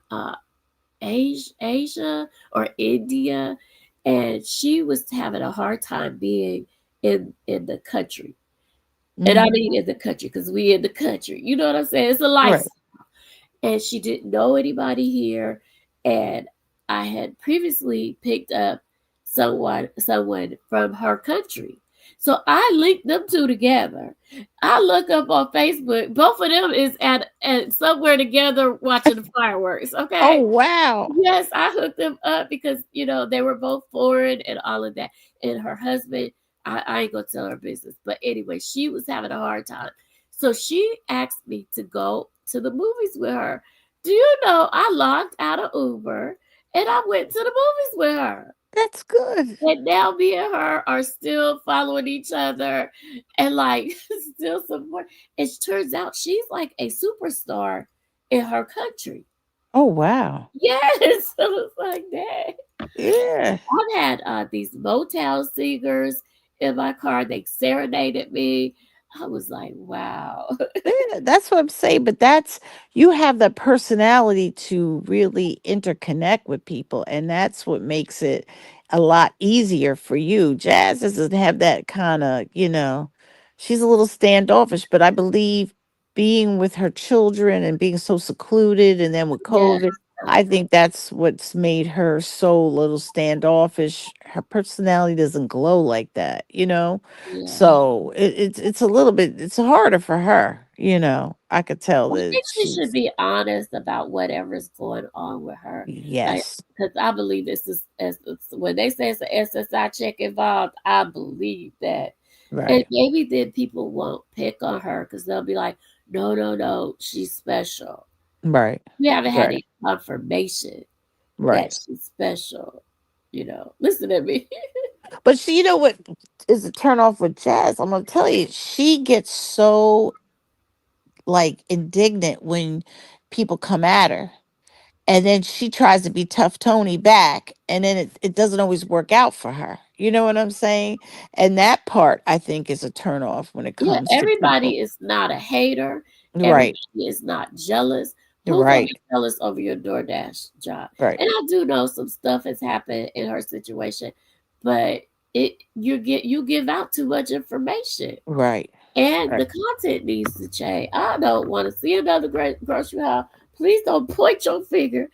Asia or India, and she was having a hard time being in the country. And I Mhm. mean in the country because we in the country. You know what I'm saying? It's a Right. lifestyle. And she didn't know anybody here. And I had previously picked up someone from her country. So I linked them two together. I look up on Facebook, both of them is at somewhere together watching the fireworks. Oh, Okay. wow. Yes, I hooked them up because they were both foreign and all of that. And her husband, I ain't gonna tell her business, but anyway, she was having a hard time. So she asked me to go to the movies with her. Do you know I logged out of Uber and I went to the movies with her? That's good. And now me and her are still following each other and like still support. It turns out she's like a superstar in her country. Oh, wow. Yes, so it's like that. Yeah. I've had these Motown singers in my car. They serenaded me. I was like, wow. Yeah, that's what I'm saying. But you have the personality to really interconnect with people, and that's what makes it a lot easier for you. Jazz doesn't have that kind of, she's a little standoffish, but I believe being with her children and being so secluded, and then with Yes. COVID, I think that's what's made her so little standoffish. Her personality doesn't glow like that. Yeah. So it's a little bit it's harder for her. I could tell I that think she should she's be honest about whatever's going on with her. Like, yes, because I believe this is when they say it's an SSI check involved, I believe that. And right, maybe then people won't pick on her because they'll be like, no, no, no, she's special. right, We haven't had right, any confirmation that right. she's special. Listen at me. But you know what is a turn off with Jazz? I'm gonna tell you, she gets so like indignant when people come at her. And then she tries to be tough Tony back, and then it doesn't always work out for her. You know what I'm saying? And that part I think is a turn off when it Yeah, comes to people. everybody is not a hater. Right, Everybody is not jealous. Who's gonna right, be jealous over your DoorDash job? right, And I do know some stuff has happened in her situation, but you give out too much information, right, and right, the content needs to change. I don't want to see another grocery haul. Please don't point your finger.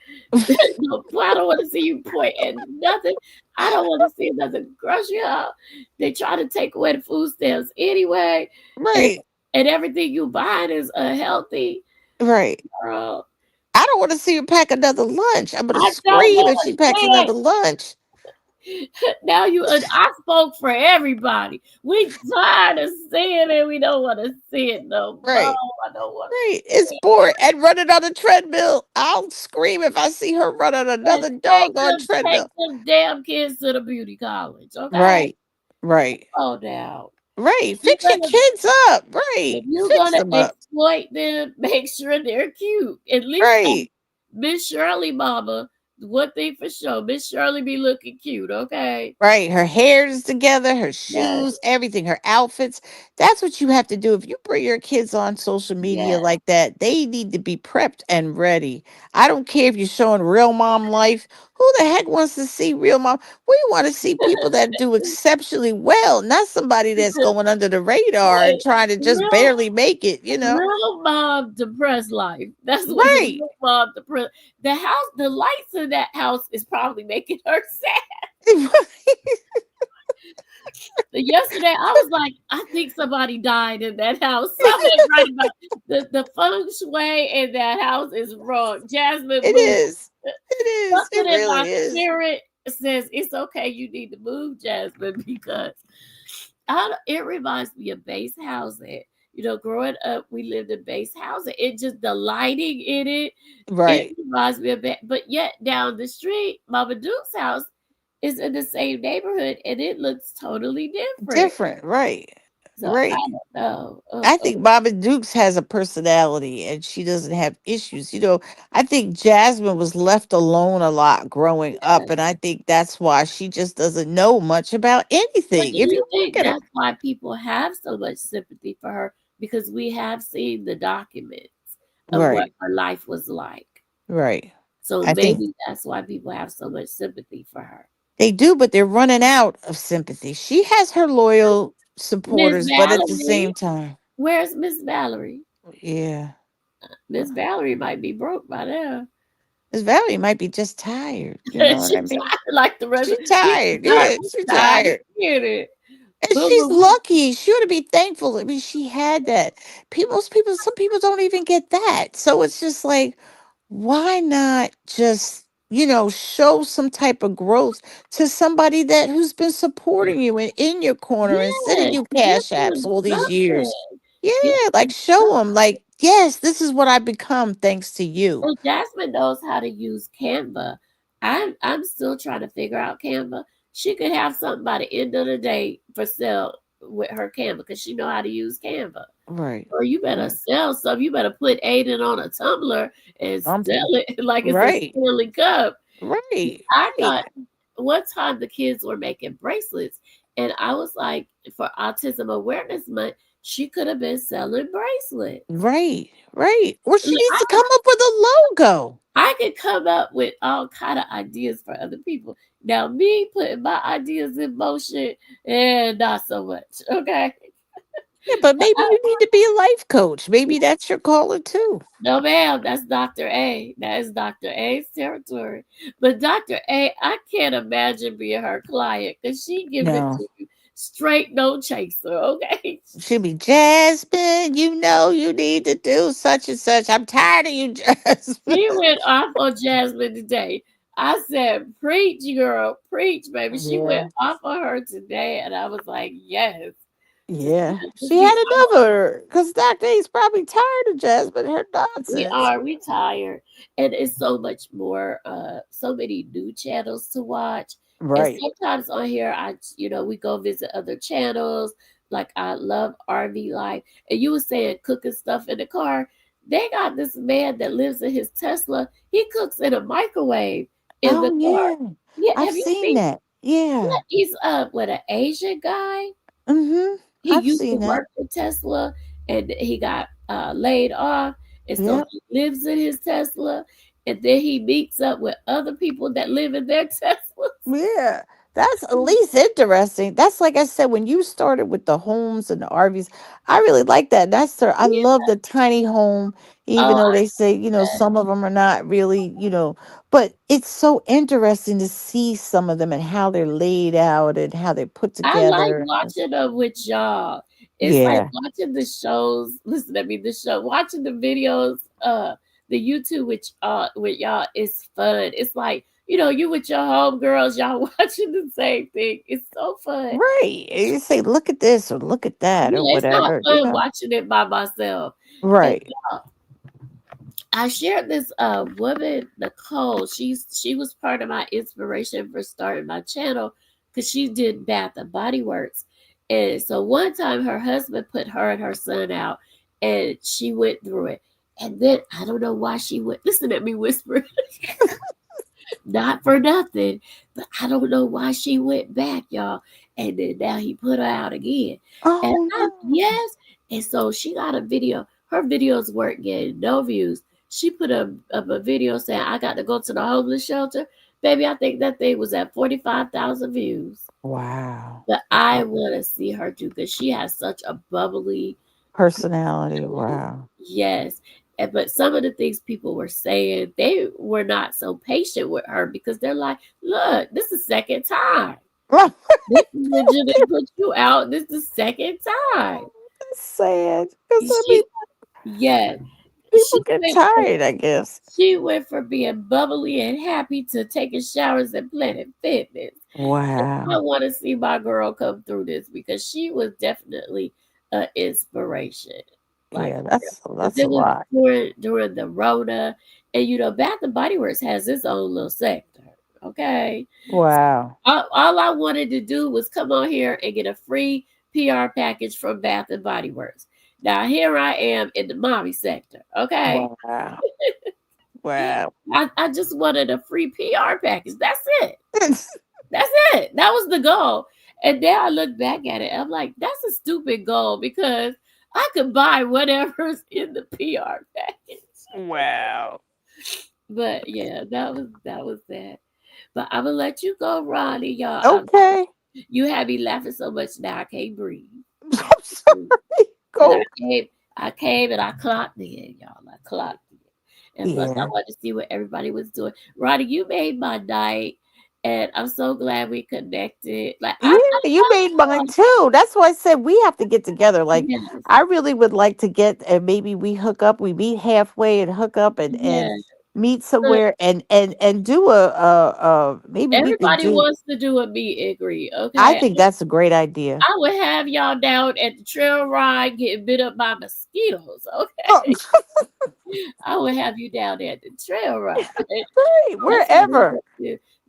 No, I don't want to see you point at nothing. I don't want to see another grocery haul. They try to take away the food stamps anyway, and right, and everything you buying is unhealthy. right. Girl, I don't want to see her pack another lunch. I'm gonna I don't scream if want she to packs see another it. lunch. Now I spoke for everybody. We tired of seeing it. We don't want to see it no more. Right. I don't want Right. to It's see boring. And running on a treadmill. I'll scream if I see her run on it. another Take doggone them, take treadmill. them damn kids to the beauty college, okay? Right. Right. Oh, down. Right. You're Fix your gonna kids up. Right. If you're Fix gonna them up. exploit them, make sure they're cute. At least Right. Miss Shirley, mama. One thing for sure, Miss Shirley be looking cute, okay? Right. Her hair is together, her Yes, shoes, everything, her outfits. That's what you have to do. If you bring your kids on social media yes. like that, they need to be prepped and ready. I don't care if you're showing real mom life. Who the heck wants to see real mom? We want to see people that do exceptionally well, not somebody that's going under the radar and Right. trying to just Real, barely make it, you know? real mom depressed life. That's what the Right. real mom depressed. The lights in that house is probably making her sad. Yesterday, I was like, I think somebody died in that house. Something right about the feng shui in that house is wrong. Jasmine It moved. is. It is. It Something in really my is. spirit says it's okay. You need to move, Jasmine, because it reminds me of base housing. Growing up, we lived in base housing. It just the lighting in it. It Right. reminds me of that. But yet down the street, Mama Duke's house is in the same neighborhood, and it looks totally different. Different. Right. So I Right. don't know. I think Mama Dukes has a personality and she doesn't have issues. I think Jasmine was left alone a lot growing up, and I think that's why she just doesn't know much about But anything. do If you you think look at her, that's why people have so much sympathy for her? Because we have seen the documents of what right, her life was like. right. So I think maybe that's why people have so much sympathy for her. they do, but they're running out of sympathy. She has her loyal Miss supporters, but at the Valerie, same time, where's Miss Valerie? yeah. Miss Valerie might be broke by now. Miss Valerie might be just tired. You know what She I mean? tired like the rest She of we tired. tired. Yeah, We she tired. tired. Get it. And Boo she's boo. lucky. She ought to be thankful. I mean, she had that. Some people don't even get that. So it's just like, why not just, show some type of growth to somebody who's been supporting you and in your corner and sending Yes, you give cash apps them all these years. something. Yeah, Give like them show them, something. like, yes, this is what I've become thanks to you. Well, Jasmine knows how to use Canva. I'm still trying to figure out Canva. She could have something by the end of the day for sale with her Canva because she know how to use Canva. Right. Or you better Right. sell some. You better put Aiden on a tumbler and Something. sell it like it's a Right. Stanley Cup. Right. I Right. thought one time the kids were making bracelets, and I was like, for Autism Awareness Month, she could have been selling bracelets. Right. Right. Or she Look, needs to come up with a logo. I could come up with all kind of ideas for other people. Now, me putting my ideas in motion, and not so much. Okay. Yeah, but maybe you need to be a life coach. Maybe that's your calling too. No, ma'am, that's Dr. A. That is Dr. A's territory. But Dr. A, I can't imagine being her client because she give it No. to you straight, no chaser. Okay. She'll be Jasmine, you need to do such and such. I'm tired of you, Jasmine. She went off on Jasmine today. I said, preach, girl, preach, baby. She went Yeah. off on her today, and I was like, yes. Yeah. Just She had another because Dr. A's probably tired of Jasmine, her nonsense. we tired. And it's so much more, so many new channels to watch. And Right. sometimes on here, we go visit other channels. Like I love RV Life. And you were saying cooking stuff in the car. They got this man that lives in his Tesla. He cooks in a microwave in the Oh car. yeah. Yeah, I've have you seen seen? that. Yeah. He's with an Asian guy. Mm-hmm. He I've used to seen that. work for Tesla, and he got laid off, and so Yep. he lives in his Tesla, and then he meets up with other people that live in their Teslas. Yeah, that's at least interesting. That's like I said, when you started with the homes and the RVs, I really like that. I Yeah. love the tiny home, even Oh, though they say, some of them are not really, but it's so interesting to see some of them and how they're laid out and how they're put I like together. watching them with y'all. It's like Yeah, watching the shows. Listen to me, the show, watching the videos, the YouTube with y'all is fun. It's like you with your homegirls, y'all watching the same thing. It's so fun. Right. And you say, look at this or look at that or Yeah, it's not whatever, fun watching it by myself. And Right. I shared this woman, Nicole. She was part of my inspiration for starting my channel because she did Bath and Body Works. And so one time her husband put her and her son out and she went through it. And then I don't know why she went, listen at me whisper. Not for nothing, but I don't know why she went back, y'all. And then now he put her out again. And yes. And so she got a video. Her videos weren't getting no views. She put up a video saying, I got to go to the homeless shelter. Baby, I think that thing was at 45,000 views. Wow. But I want to see her do because she has such a bubbly Personality. Wow. Yes. But some of the things people were saying, they were not so patient with her because they're like, look, this is the second time. This is legit put you out. This is the second time. That's sad. Yeah. People get tired, I guess. She went from being bubbly and happy to taking showers and Planet Fitness. Wow. I want to see my girl come through this because she was definitely an inspiration. Yeah, that's it a lot. was during the Rona, and Bath and Body Works has its own little sector. Okay. Wow. All I wanted to do was come on here and get a free PR package from Bath and Body Works. Now here I am in the mommy sector. Okay. Wow. Wow. I just wanted a free PR package. That's it. That's it. That was the goal. And now I look back at it. I'm like, that's a stupid goal because I could buy whatever's in the PR package. Wow. But yeah, that was that. But I'm gonna let you go, Ronnie, y'all. Okay. You had me laughing so much now I can't breathe. I'm sorry. Go. I came and I clocked in, y'all. I clocked in. And plus I wanted to see what everybody was doing. Ronnie, you made my night. And I'm so glad we connected. Like, you made mine too. That's why I said we have to get together. Like, yes. I really would like to get, and maybe we hook up. We meet halfway and hook up and meet somewhere and do a maybe everybody wants to do a meet and greet. Okay, I think that's a great idea. I would have y'all down at the trail ride getting bit up by mosquitoes. Okay. I would have you down there at the trail ride. Right, wherever.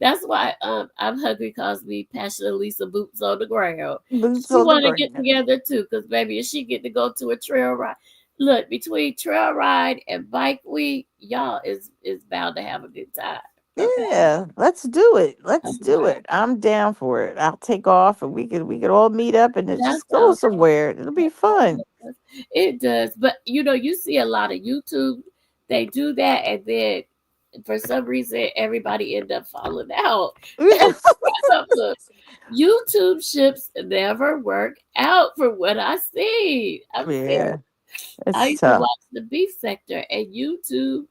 That's why I'm hungry cause me Passionate Lisa boots on the ground. Boots She on the want to ground. get together too, because baby, if she get to go to a trail ride, look, between trail ride and bike week, y'all is bound to have a good time. Okay? Yeah, let's do it. Let's do it. I'm down for it. I'll take off and we could all meet up and just go somewhere. It'll be fun. It does. But you see a lot of YouTube, they do that, and then for some reason everybody end up falling out. Look, YouTube ships never work out for what I see. I used to watch the beef sector and YouTube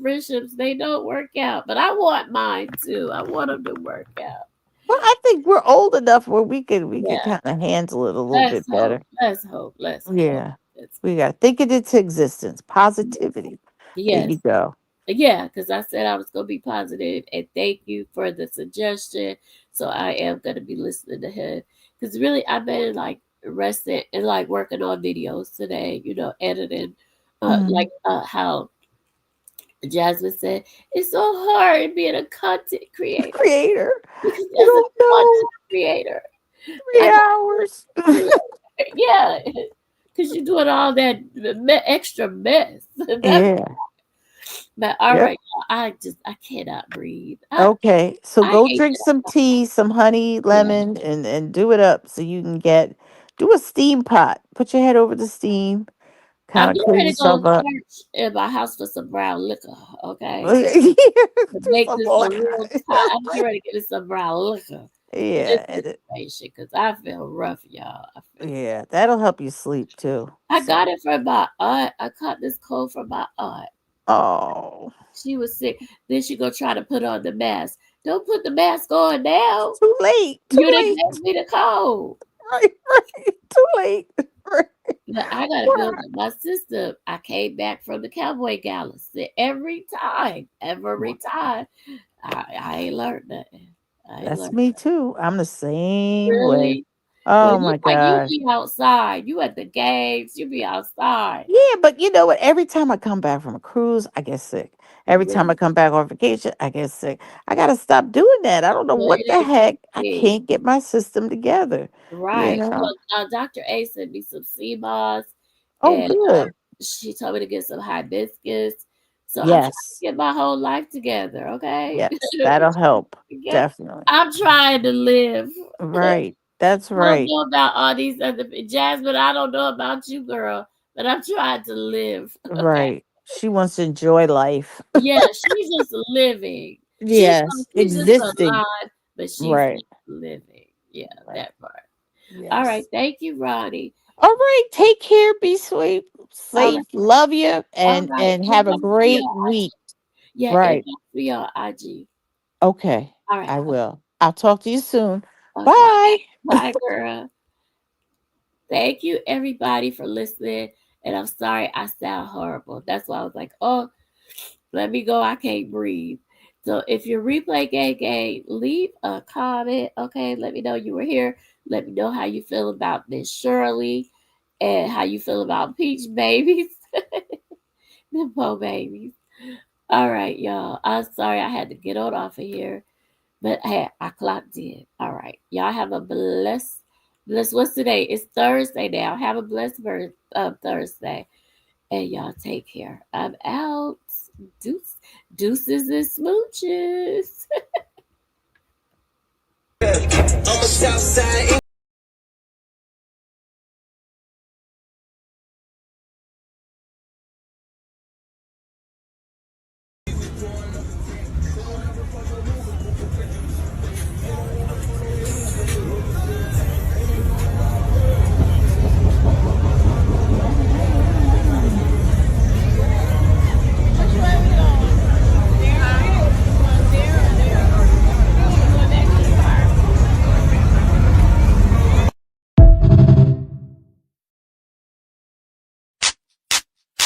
friendships, they don't work out. But I want mine too. I want them to work out. Well, I think we're old enough where we can kind of handle it a little bit better. Let's hope. Yeah. We got to think it into existence. Positivity. Yes. There you go. Yeah, because I said I was going to be positive, and thank you for the suggestion. So I am going to be listening to him because really I've been like resting and like working on videos today, editing, like how Jasmine said, it's so hard being a content creator. Because as a content creator, 3 hours. Yeah, because you're doing all that extra mess. Yeah. But all right, I cannot breathe. Okay, so go drink some tea, some honey, lemon, and do it up so you can do a steam pot. Put your head over the steam. I'm Kind of getting clean ready to go yourself up. search in my house for some brown liquor. Okay, To make some this more. a real time. I'm getting ready to get some brown liquor. Yeah, because I feel rough, y'all. yeah, that'll help you sleep too. I got it from my aunt. I caught this cold from my aunt. Oh, she was sick. Then she go try to put on the mask. Don't put the mask on now. Too late. You didn't give me the cold. Right. Too late. But I gotta build up my system. I came back from the Cowboy Gala. Every time, I ain't learned nothing. I ain't That's learned me too. I'm the same way. really. Well, Oh you my like you God. be outside. You at the games. You be outside. Yeah, but you know what? Every time I come back from a cruise, I get sick. Every time I Really. come back on vacation, I get sick. I gotta stop doing that. I don't know Well, what it the ain't heck. I me. can't get my system together. You Right. know? Well, Dr. A sent me some sea moss, Oh, and good. she told me to get some hibiscus. So I'm trying to Yes. get my whole life together. Okay. Yes. That'll help. Yeah. Definitely. I'm trying to live. Right. That's I don't right. know about all these other Jasmine. I don't know about you, girl, but I'm trying to live. Okay. Right. She wants to enjoy life. Yeah, she's just living. Yes. She's just Existing. alive, but she's Right. not living. Yeah, Right. that part. All right. Yes. Thank you, Ronnie. All right. Take care. Be sweet, All safe. right. Love you, All and right. have a Inbox me great on IG. week. Yeah, Right. inbox me on IG. Okay. All right. I will. I'll talk to you soon. Okay. Bye. Bye, girl. Thank you, everybody, for listening. And I'm sorry I sound horrible. That's why I was like, oh, let me go. I can't breathe. So if you're replay gang, leave a comment. Okay. Let me know you were here. Let me know how you feel about Miss Shirley and how you feel about Peach babies. The po babies. All right, y'all. I'm sorry I had to get on off of here. But hey, I clocked in. All right. Y'all have a blessed what's today? It's Thursday now. Have a blessed Thursday. And y'all take care. I'm out. Deuces and smooches. I'm a Southside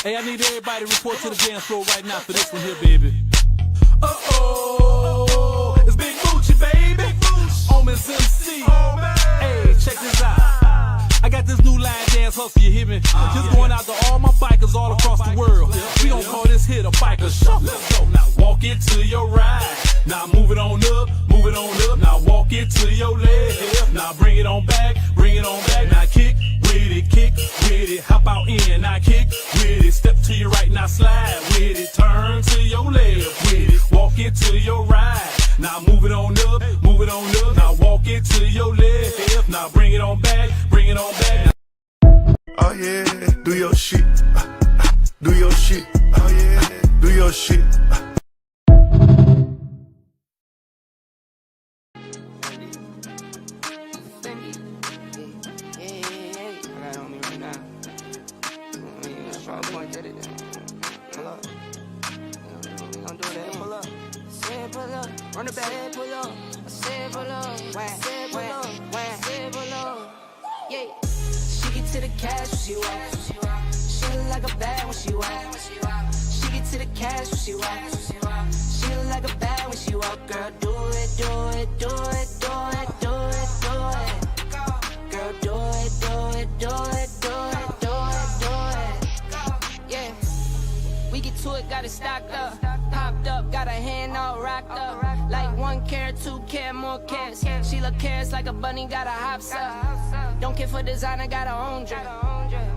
Hey, I need everybody to report to the dance floor right now for this one here, baby. Uh-oh, it's Big Moochie, baby. On Miss MC. Hey, check this out. I got this new line dance hustle, you hear me? Just going out to all my bikers all across the world. We gon' call this hit a biker shuffle. Let's go. Now walk it to your right. Now move it on up, move it on up. Now walk it to your left. Now bring it on back, bring it on back. Now kick with it, hop out in. Now kick with it, step to your right. Now slide with it, turn to your left with it. Walk it to your right. Now move it on up, move it on up. Now walk it to your left. Now bring it on back, bring it on back. Oh yeah, do your shit. Do your shit. Oh yeah, do your shit. Run the back, pull up. I said pull up. Yeah. She get to the cash when she walk. She look like a bad when she walk. She get to the cash when she walk. She look like a bad when she walk. Girl, do it, do it, do it, do it, do it, do it. Girl, do it, do it, do it, do it, do it, do it. Yeah. We get to it, got it stocked up. Popped up, got her hand all rocked up. Like 1 carat, 2 carat, more carats. She look carrots like a bunny, got her hops up. Don't care for designer, got her own drip.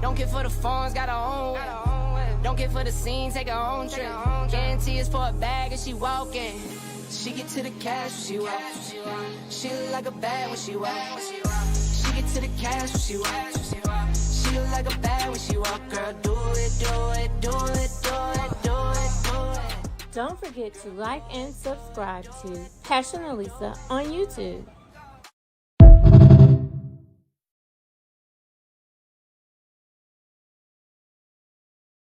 Don't care for the phones, got her own whip. Don't care for the scenes, take her own trip. Guarantee it's for a bag and she walking. She get to the cash when she walk. She look like a bag when she walk. She get to the cash when she walk. She look like a bag when she walk. Girl, do it, do it, do it, do it, do it, do it. Don't forget to like and subscribe to Passion Elisa on YouTube.